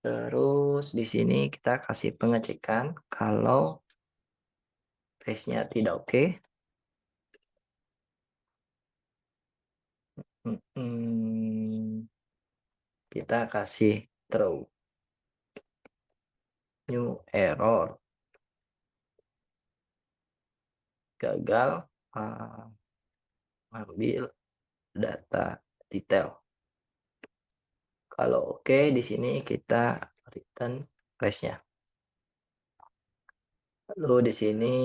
Terus di sini kita kasih pengecekan kalau testnya tidak oke. Kita kasih throw new error, gagal ambil data detail. Kalau oke, di sini kita return res-nya. Lalu di sini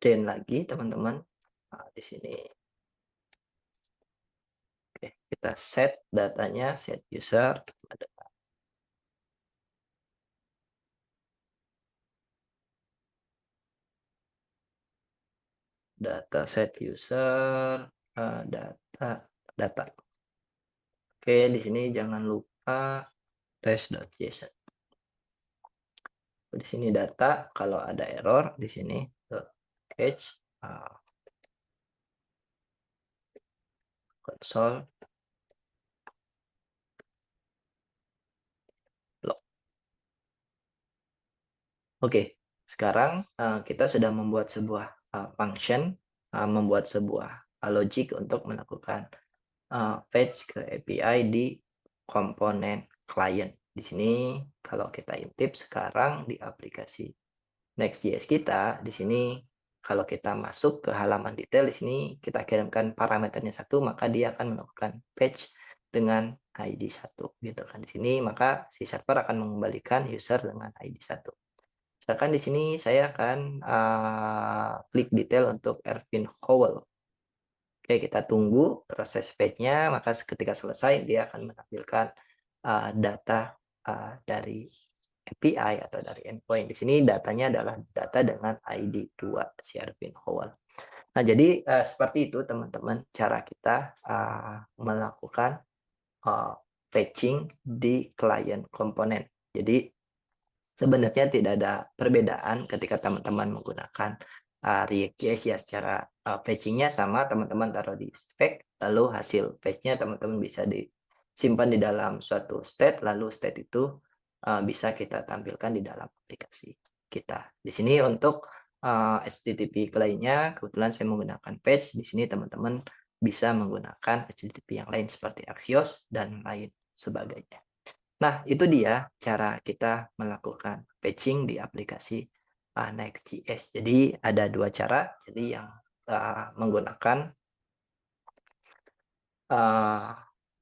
then lagi, teman-teman. Nah, di sini oke, kita set datanya, set user, data set user, data. Oke, di sini jangan lupa test.json. Di sini data, kalau ada error di sini catch console log. Oke, sekarang kita sudah membuat sebuah function, membuat sebuah logic untuk melakukan fetch ke API di komponen client. Di sini kalau kita intip sekarang di aplikasi Next.js kita, di sini kalau kita masuk ke halaman detail di sini kita kirimkan parameternya 1, maka dia akan melakukan fetch dengan ID 1 gitu kan. Di sini maka si server akan mengembalikan user dengan ID 1. Misalkan di sini saya akan klik detail untuk Erwin Howell. Oke, kita tunggu proses fetch-nya, maka ketika selesai dia akan menampilkan data dari API atau dari endpoint. Di sini datanya adalah data dengan ID 2 si Erwin Howell. Nah, jadi seperti itu teman-teman cara kita melakukan fetching di klien komponen. Jadi sebenarnya tidak ada perbedaan ketika teman-teman menggunakan React.js ya, secara fetching-nya sama, teman-teman taruh di spec, lalu hasil fetch-nya teman-teman bisa disimpan di dalam suatu state, lalu state itu bisa kita tampilkan di dalam aplikasi kita. Di sini untuk HTTP client-nya kebetulan saya menggunakan fetch, di sini teman-teman bisa menggunakan HTTP yang lain seperti Axios dan lain sebagainya. Nah, itu dia cara kita melakukan patching di aplikasi Next.js. Jadi ada dua cara. Jadi yang menggunakan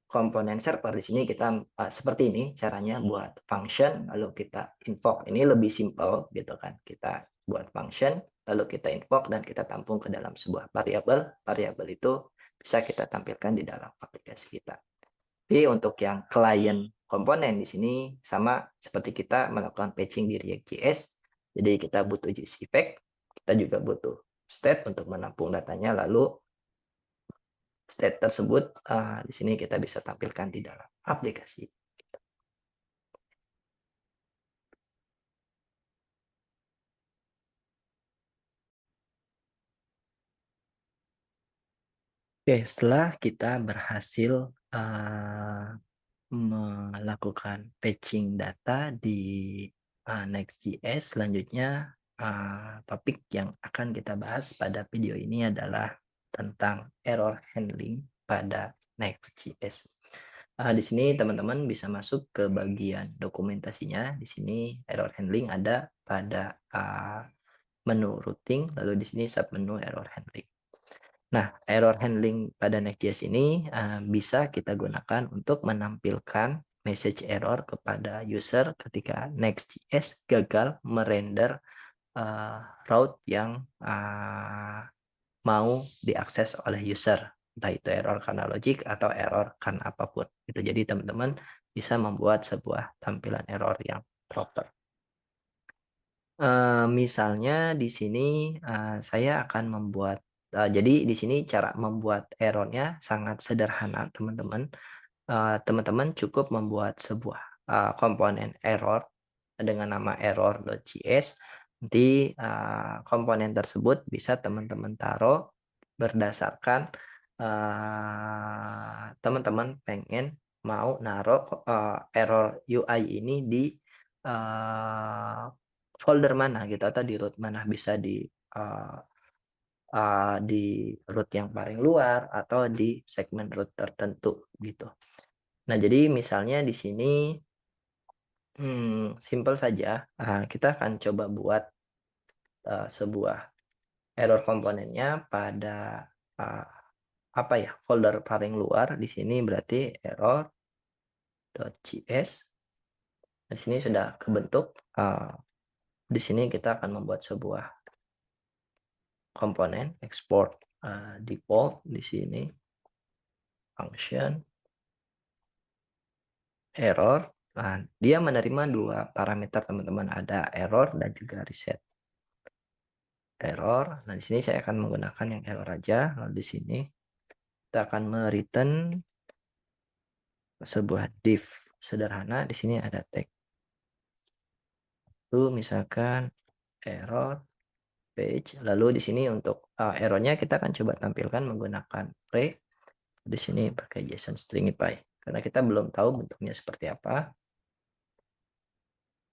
komponen server di sini kita seperti ini caranya buat function, lalu kita invoke. Ini lebih simple gitu kan. Kita buat function, lalu kita invoke dan kita tampung ke dalam sebuah variabel. Variabel itu bisa kita tampilkan di dalam aplikasi kita. Tapi untuk yang klien komponen di sini sama seperti kita melakukan patching di React.js. Jadi kita butuh JS effect, kita juga butuh state untuk menampung datanya, lalu state tersebut di sini kita bisa tampilkan di dalam aplikasi. Oke, setelah kita berhasil melakukan patching data di Next.js, selanjutnya topik yang akan kita bahas pada video ini adalah tentang error handling pada Next.js. Di sini teman-teman bisa masuk ke bagian dokumentasinya. Di sini error handling ada pada menu routing, lalu di sini submenu error handling. Nah, error handling pada Next.js ini bisa kita gunakan untuk menampilkan message error kepada user ketika Next.js gagal merender route yang mau diakses oleh user. Entah itu error karena logik atau error karena apapun. Itu jadi teman-teman bisa membuat sebuah tampilan error yang proper. Misalnya di sini saya akan membuat jadi di sini cara membuat errornya sangat sederhana teman-teman. Teman-teman cukup membuat sebuah komponen error dengan nama error.js. Nanti komponen tersebut bisa teman-teman taruh berdasarkan teman-teman pengen mau naruh error UI ini di folder mana gitu atau di root mana, bisa di root yang paling luar atau di segmen root tertentu gitu. Nah, jadi misalnya di sini simple saja. Kita akan coba buat sebuah error komponennya pada apa ya, folder paling luar. Di sini berarti error.js. Di sini sudah kebentuk. Di sini kita akan membuat sebuah komponen export default di sini function error. Nah, dia menerima dua parameter teman-teman, ada error dan juga reset error. Nah, di sini saya akan menggunakan yang error aja. Lalu di sini kita akan return sebuah div sederhana. Di sini ada tag. Lalu misalkan error page. Lalu di sini untuk errornya kita akan coba tampilkan menggunakan pre. Di sini pakai JSON stringify karena kita belum tahu bentuknya seperti apa.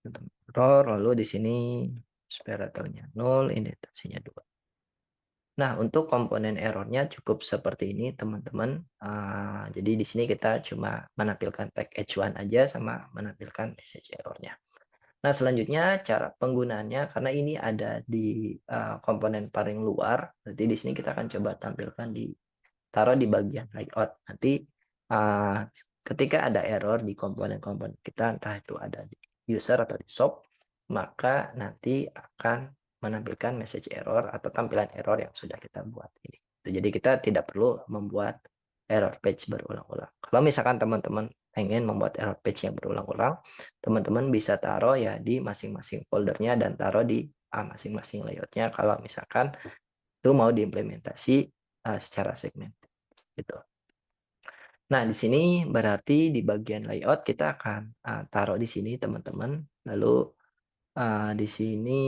Error, lalu di sini separatornya 0, indentasinya 2. Nah, untuk komponen errornya cukup seperti ini, teman-teman. Jadi di sini kita cuma menampilkan tag h1 aja sama menampilkan message errornya. Nah, selanjutnya cara penggunaannya, karena ini ada di komponen paling luar, nanti di sini kita akan coba tampilkan taruh di bagian layout. Nanti ketika ada error di komponen-komponen kita, entah itu ada di user atau di shop, maka nanti akan menampilkan message error atau tampilan error yang sudah kita buat ini. Jadi kita tidak perlu membuat error page berulang-ulang. Kalau misalkan teman-teman pengen membuat error page yang berulang-ulang, teman-teman bisa taruh ya di masing-masing foldernya dan taruh di masing-masing layoutnya kalau misalkan itu mau diimplementasi secara segmen gitu. Nah, di sini berarti di bagian layout kita akan taruh di sini teman-teman. Lalu di sini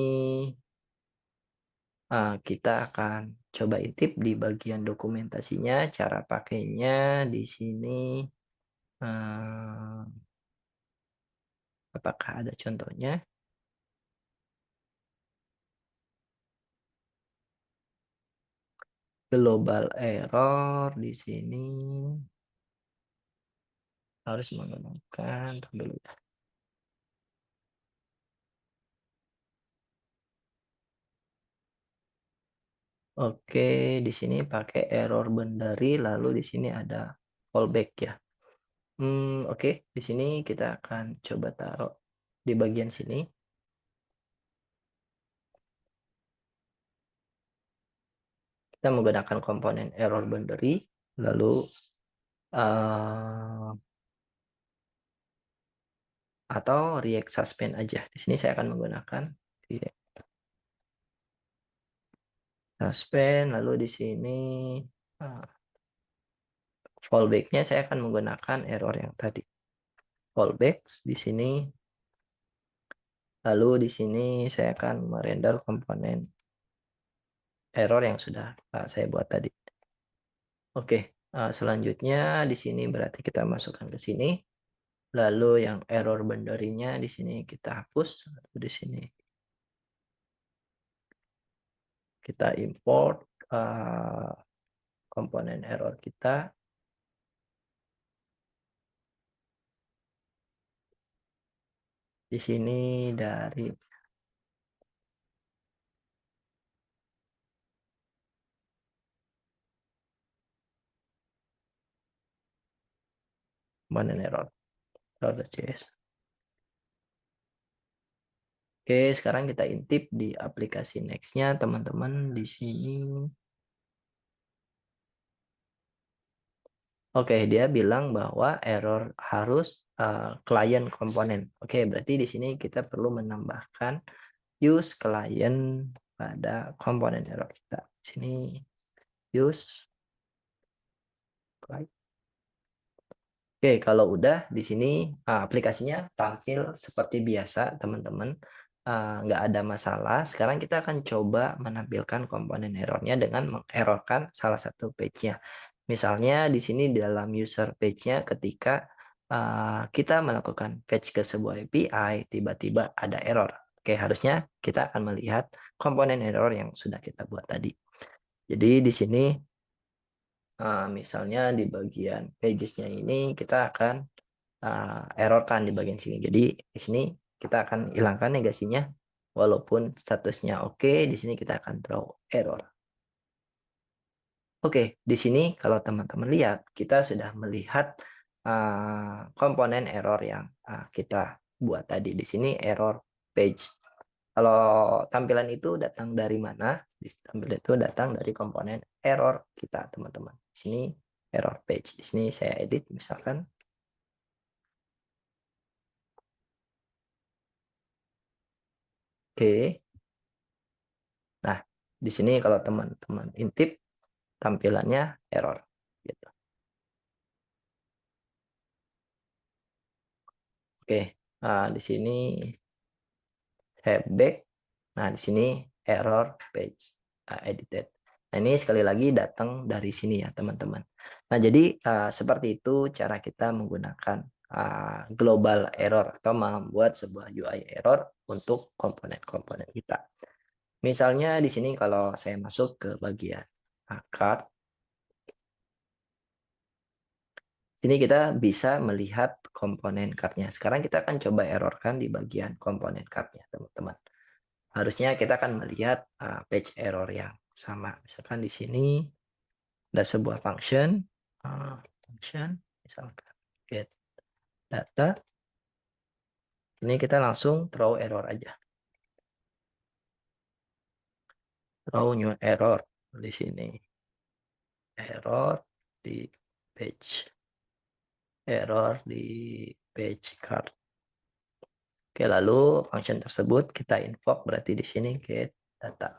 kita akan coba intip di bagian dokumentasinya, cara pakainya di sini. eh, Apakah ada contohnya? Global error di sini harus menggunakan dulu. Oke, di sini pakai error boundary, lalu di sini ada fallback ya. Oke, di sini kita akan coba taruh di bagian sini. Kita menggunakan komponen error boundary, lalu atau react suspend aja. Di sini saya akan menggunakan react suspend, lalu di sini fallback-nya saya akan menggunakan error yang tadi. Fallback di sini, lalu di sini saya akan merender komponen error yang sudah saya buat tadi. Oke, selanjutnya di sini berarti kita masukkan ke sini. Lalu yang error boundary-nya di sini kita hapus. Lalu di sini kita import komponen error kita. Di sini dari komponen error.js. Oke, sekarang kita intip di aplikasi Next-nya, teman-teman. Di sini. Oke, dia bilang bahwa error harus client komponen. Oke, berarti di sini kita perlu menambahkan use client pada komponen error kita. Di sini use client. Oke, kalau udah di sini aplikasinya tampil seperti biasa, teman-teman. Nggak ada masalah. Sekarang kita akan coba menampilkan komponen errornya dengan mengerrorkan salah satu page-nya. Misalnya di sini dalam user page-nya ketika kita melakukan fetch ke sebuah API, tiba-tiba ada error. Oke, harusnya kita akan melihat komponen error yang sudah kita buat tadi. Jadi di sini misalnya di bagian pages-nya ini kita akan errorkan di bagian sini. Jadi di sini kita akan hilangkan negasinya walaupun statusnya oke, di sini kita akan throw error. Oke, di sini kalau teman-teman lihat kita sudah melihat komponen error yang kita buat tadi. Di sini error page. Kalau tampilan itu datang dari mana? Tampilan itu datang dari komponen error kita, teman-teman. Di sini error page. Di sini saya edit misalkan. Oke. Nah, di sini kalau teman-teman intip tampilannya error gitu. Oke. Di sini saya back. Nah, di sini error page edited. Nah, ini sekali lagi datang dari sini ya, teman-teman. Nah, jadi seperti itu cara kita menggunakan global error atau membuat sebuah UI error untuk komponen-komponen kita. Misalnya di sini kalau saya masuk ke bagian card, sini kita bisa melihat komponen card-nya. Sekarang kita akan coba errorkan di bagian komponen card-nya, teman-teman. Harusnya kita akan melihat page error yang sama. Misalkan di sini ada sebuah function, misalkan get data. Ini kita langsung throw error aja. throw new error di sini. Error di page. Error di page card. Oke, lalu function tersebut kita invoke berarti di sini get data.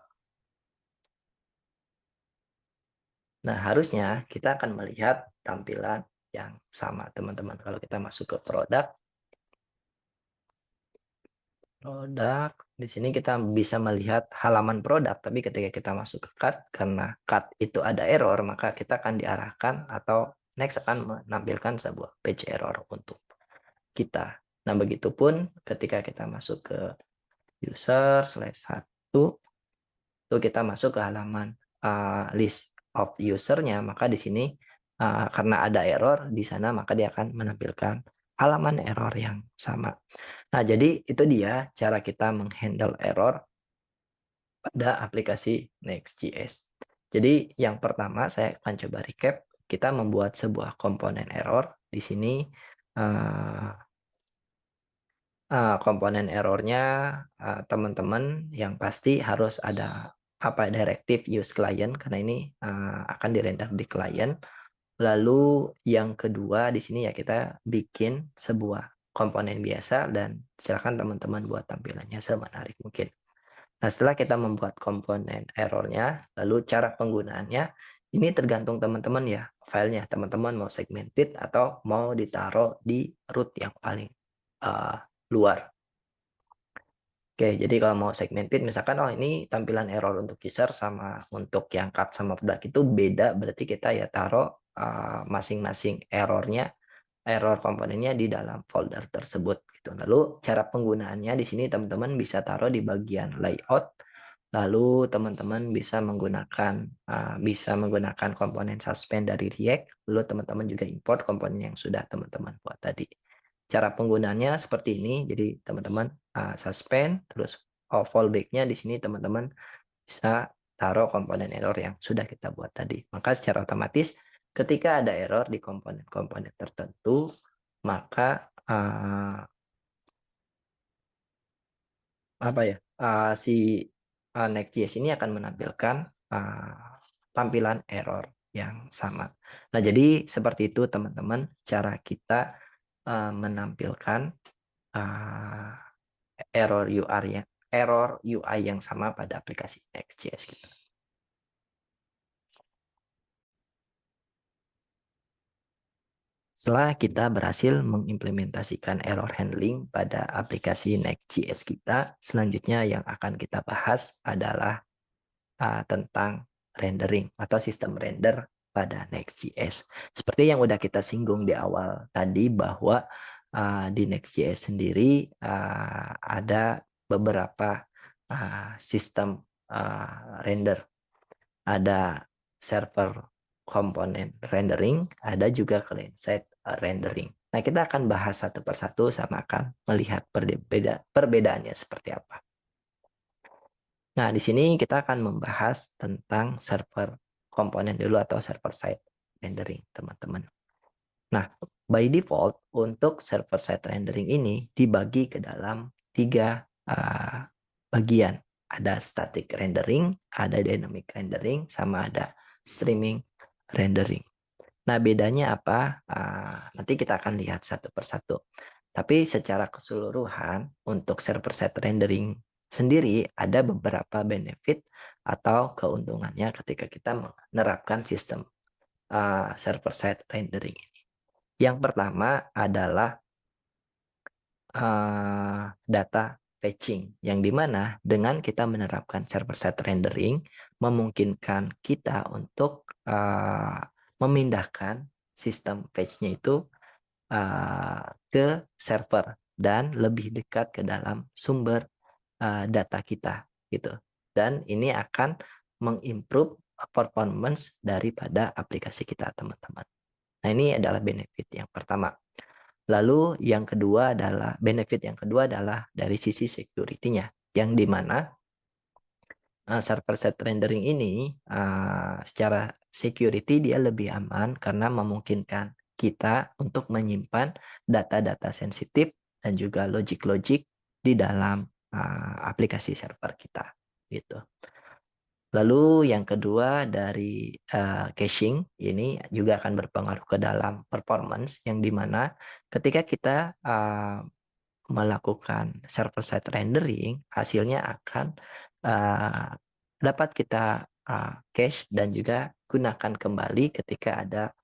Nah, harusnya kita akan melihat tampilan yang sama, teman-teman. Kalau kita masuk ke produk, di sini kita bisa melihat halaman produk, tapi ketika kita masuk ke cart, karena cart itu ada error, maka kita akan diarahkan atau next akan menampilkan sebuah page error untuk kita. Nah, begitupun ketika kita masuk ke user/1, itu kita masuk ke halaman list of usernya, maka di sini karena ada error di sana, maka dia akan menampilkan halaman error yang sama. Nah, jadi itu dia cara kita menghandle error pada aplikasi Next.js. Jadi yang pertama saya akan coba recap, kita membuat sebuah komponen error. Di sini komponen errornya teman-teman yang pasti harus ada directive use client, karena ini akan dirender di client. Lalu yang kedua di sini ya kita bikin sebuah komponen biasa dan silakan teman-teman buat tampilannya semenarik mungkin. Nah, setelah kita membuat komponen errornya, lalu cara penggunaannya ini tergantung teman-teman ya, filenya teman-teman mau segmented atau mau ditaruh di root yang paling luar. Oke, jadi kalau mau segmented, misalkan, oh ini tampilan error untuk user sama untuk yang cut sama produk itu beda, berarti kita ya taruh masing-masing error komponennya di dalam folder tersebut. Gitu. Lalu cara penggunaannya di sini teman-teman bisa taruh di bagian layout, lalu teman-teman bisa menggunakan komponen suspend dari React, lalu teman-teman juga import komponen yang sudah teman-teman buat tadi. Cara penggunaannya seperti ini, jadi teman-teman suspend, terus fallback-nya di sini teman-teman bisa taruh komponen error yang sudah kita buat tadi. Maka secara otomatis ketika ada error di komponen-komponen tertentu, maka si Next.js ini akan menampilkan tampilan error yang sama. Nah, jadi seperti itu teman-teman cara kita menampilkan error UI yang sama pada aplikasi Next.js kita. Setelah kita berhasil mengimplementasikan error handling pada aplikasi Next.js kita, selanjutnya yang akan kita bahas adalah tentang rendering atau sistem render pada Next.js. Seperti yang udah kita singgung di awal tadi bahwa di Next.js sendiri ada beberapa sistem render. Ada server komponen rendering, ada juga client-side rendering. Nah, kita akan bahas satu persatu sama akan melihat perbedaannya seperti apa. Nah, di sini kita akan membahas tentang server komponen dulu atau server side rendering, teman-teman. Nah, by default untuk server side rendering ini dibagi ke dalam 3 bagian. Ada static rendering, ada dynamic rendering, sama ada streaming rendering. Nah, bedanya apa? Nanti kita akan lihat satu persatu. Tapi secara keseluruhan untuk server side rendering sendiri ada beberapa benefit atau keuntungannya ketika kita menerapkan sistem server side rendering ini. Yang pertama adalah data fetching, yang dimana dengan kita menerapkan server-side rendering memungkinkan kita untuk memindahkan sistem fetch-nya itu ke server dan lebih dekat ke dalam sumber data kita gitu. Dan ini akan mengimprove performance daripada aplikasi kita, teman-teman. Nah, ini adalah benefit yang pertama. Lalu yang kedua adalah benefit yang kedua adalah dari sisi security-nya, yang dimana server side rendering ini secara security dia lebih aman karena memungkinkan kita untuk menyimpan data-data sensitif dan juga logic-logic di dalam aplikasi server kita gitu. Lalu yang kedua dari caching ini juga akan berpengaruh ke dalam performance yang dimana ketika kita melakukan server side rendering, hasilnya akan dapat kita cache dan juga gunakan kembali ketika ada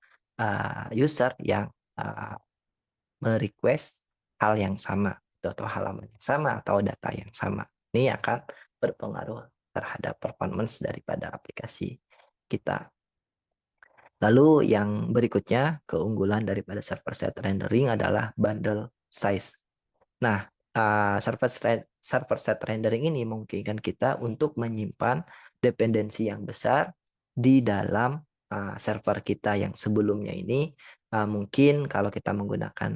user yang uh, merequest hal yang sama atau halaman yang sama atau data yang sama. Ini akan berpengaruh terhadap performance daripada aplikasi kita. Lalu yang berikutnya, keunggulan daripada server-side rendering adalah bundle size. Nah, server-side rendering ini memungkinkan kita untuk menyimpan dependensi yang besar di dalam server kita yang sebelumnya ini. Mungkin kalau kita menggunakan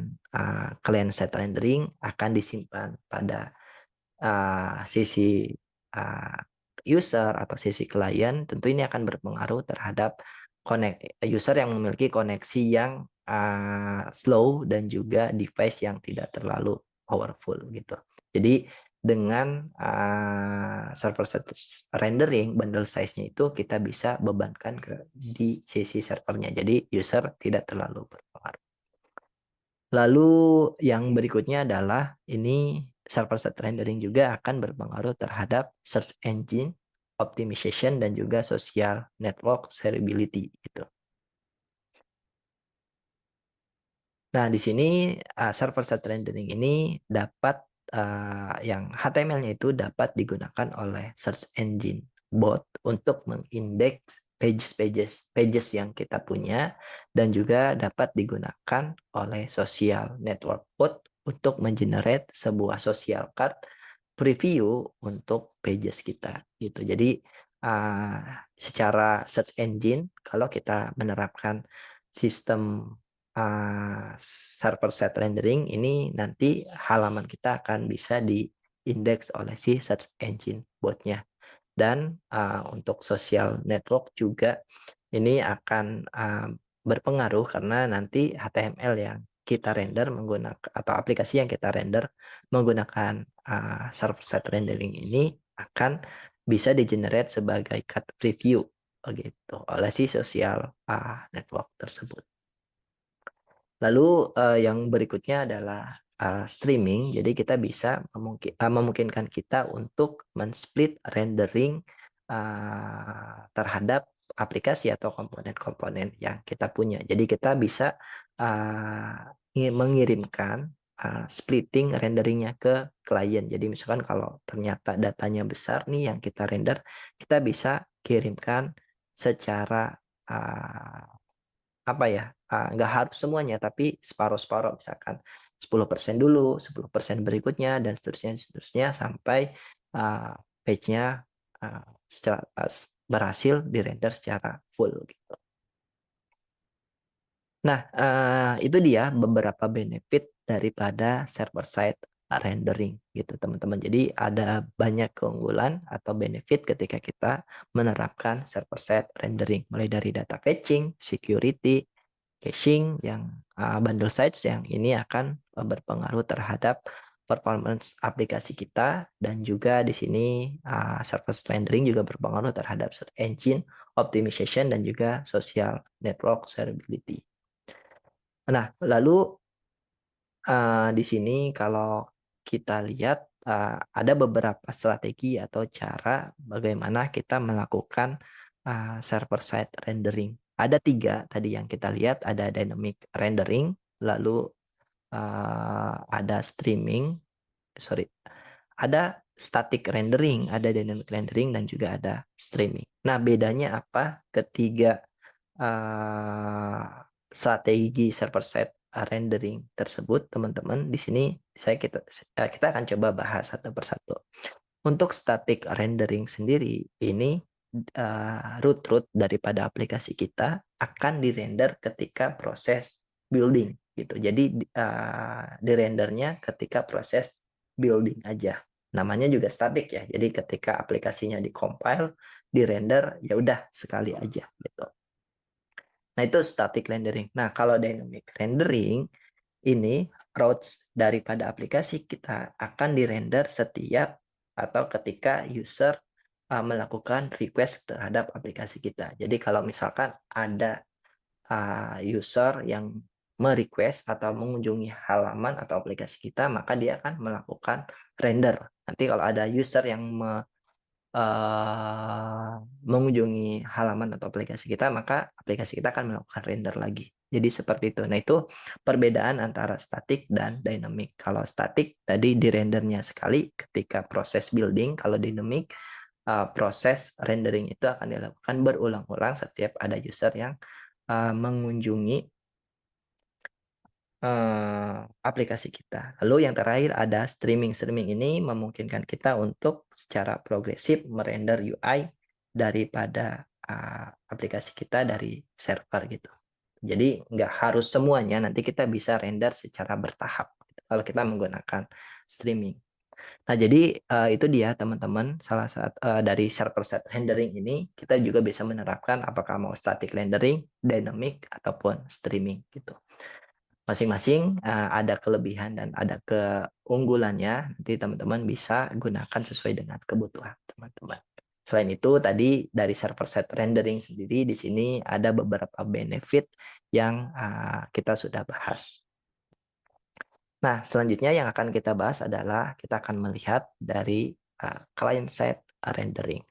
client-side rendering akan disimpan pada sisi uh, user atau sisi klien, tentu ini akan berpengaruh terhadap user yang memiliki koneksi yang slow dan juga device yang tidak terlalu powerful gitu. Jadi dengan server side rendering bundle size-nya itu kita bisa bebankan di sisi servernya. Jadi user tidak terlalu berpengaruh. Lalu yang berikutnya adalah ini server-side rendering juga akan berpengaruh terhadap search engine optimization dan juga social network shareability gitu. Nah, di sini server-side rendering ini dapat yang HTML-nya itu dapat digunakan oleh search engine bot untuk mengindeks pages yang kita punya dan juga dapat digunakan oleh social network bot untuk mengenerate sebuah social card preview untuk pages kita gitu. Jadi secara search engine kalau kita menerapkan sistem server-side rendering ini nanti halaman kita akan bisa diindeks oleh si search engine botnya. Dan untuk social network juga ini akan berpengaruh karena nanti HTML yang kita render menggunakan atau aplikasi yang kita render menggunakan server-side rendering ini akan bisa di-generate sebagai cut preview begitu oleh si social network tersebut. Lalu yang berikutnya adalah streaming. Jadi kita bisa memungkinkan kita untuk men-split rendering terhadap aplikasi atau komponen-komponen yang kita punya. Jadi kita bisa mengirimkan splitting renderingnya ke klien. Jadi misalkan kalau ternyata datanya besar nih yang kita render, kita bisa kirimkan secara apa ya, nggak harus semuanya, tapi separuh-separuh, misalkan 10% dulu, 10% berikutnya, dan seterusnya sampai page-nya berhasil di-render secara full gitu. Nah, itu dia beberapa benefit daripada server-side rendering gitu teman-teman. Jadi ada banyak keunggulan atau benefit ketika kita menerapkan server-side rendering. Mulai dari data fetching, security, caching, yang bundle size yang ini akan berpengaruh terhadap performance aplikasi kita. Dan juga di sini server-side rendering juga berpengaruh terhadap search engine optimization dan juga social network shareability. Nah, lalu di sini kalau kita lihat ada beberapa strategi atau cara bagaimana kita melakukan server-side rendering. Ada 3 tadi yang kita lihat, ada dynamic rendering, lalu ada streaming, sorry, ada static rendering, ada dynamic rendering, dan juga ada streaming. Nah, bedanya apa ketiga strategi server-side rendering tersebut, teman-teman? Di sini kita akan coba bahas satu persatu. Untuk static rendering sendiri, ini root daripada aplikasi kita akan dirender ketika proses building gitu. Jadi direndernya ketika proses building aja. Namanya juga static ya. Jadi ketika aplikasinya di-compile, dirender ya udah sekali aja gitu. Nah, itu static rendering. Nah, kalau dynamic rendering ini routes daripada aplikasi kita akan dirender setiap atau ketika user melakukan request terhadap aplikasi kita. Jadi kalau misalkan ada user yang me-request atau mengunjungi halaman atau aplikasi kita, maka dia akan melakukan render. Nanti kalau ada user yang mengunjungi halaman atau aplikasi kita, maka aplikasi kita akan melakukan render lagi. Jadi seperti itu. Nah, itu perbedaan antara static dan dynamic. Kalau static tadi di rendernya sekali ketika proses building, kalau dynamic proses rendering itu akan dilakukan berulang-ulang setiap ada user yang mengunjungi aplikasi kita. Lalu yang terakhir ada streaming. Streaming ini memungkinkan kita untuk secara progresif merender UI daripada aplikasi kita dari server gitu. Jadi nggak harus semuanya, nanti kita bisa render secara bertahap gitu, kalau kita menggunakan streaming. Nah, jadi itu dia teman-teman, salah satu dari server side rendering ini kita juga bisa menerapkan apakah mau static rendering, dynamic ataupun streaming gitu. Masing-masing ada kelebihan dan ada keunggulannya. Nanti teman-teman bisa gunakan sesuai dengan kebutuhan teman-teman. Selain itu tadi dari server side rendering sendiri di sini ada beberapa benefit yang kita sudah bahas. Nah, selanjutnya yang akan kita bahas adalah kita akan melihat dari client side rendering.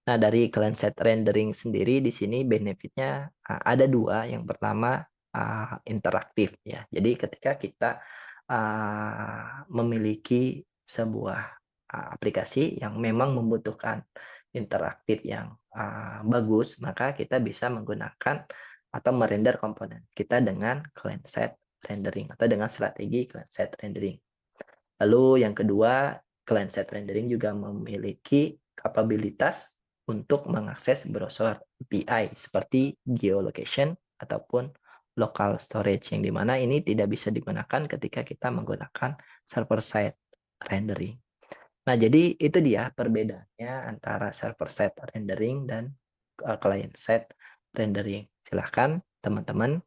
Nah, dari client side rendering sendiri di sini benefitnya ada dua. Yang pertama interaktif ya. Jadi ketika kita memiliki sebuah aplikasi yang memang membutuhkan interaktif yang bagus, maka kita bisa menggunakan atau merender komponen kita dengan client side rendering atau dengan strategi client side rendering. Lalu yang kedua, client side rendering juga memiliki kapabilitas untuk mengakses browser API seperti geolocation ataupun local storage, yang dimana ini tidak bisa digunakan ketika kita menggunakan server side rendering. Nah, jadi itu dia perbedaannya antara server side rendering dan client side rendering. Silahkan teman-teman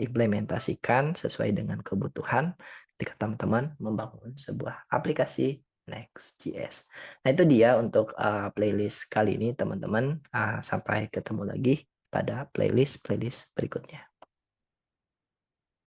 implementasikan sesuai dengan kebutuhan ketika teman-teman membangun sebuah aplikasi Next.js. Nah, itu dia untuk playlist kali ini teman-teman. Sampai ketemu lagi pada playlist berikutnya.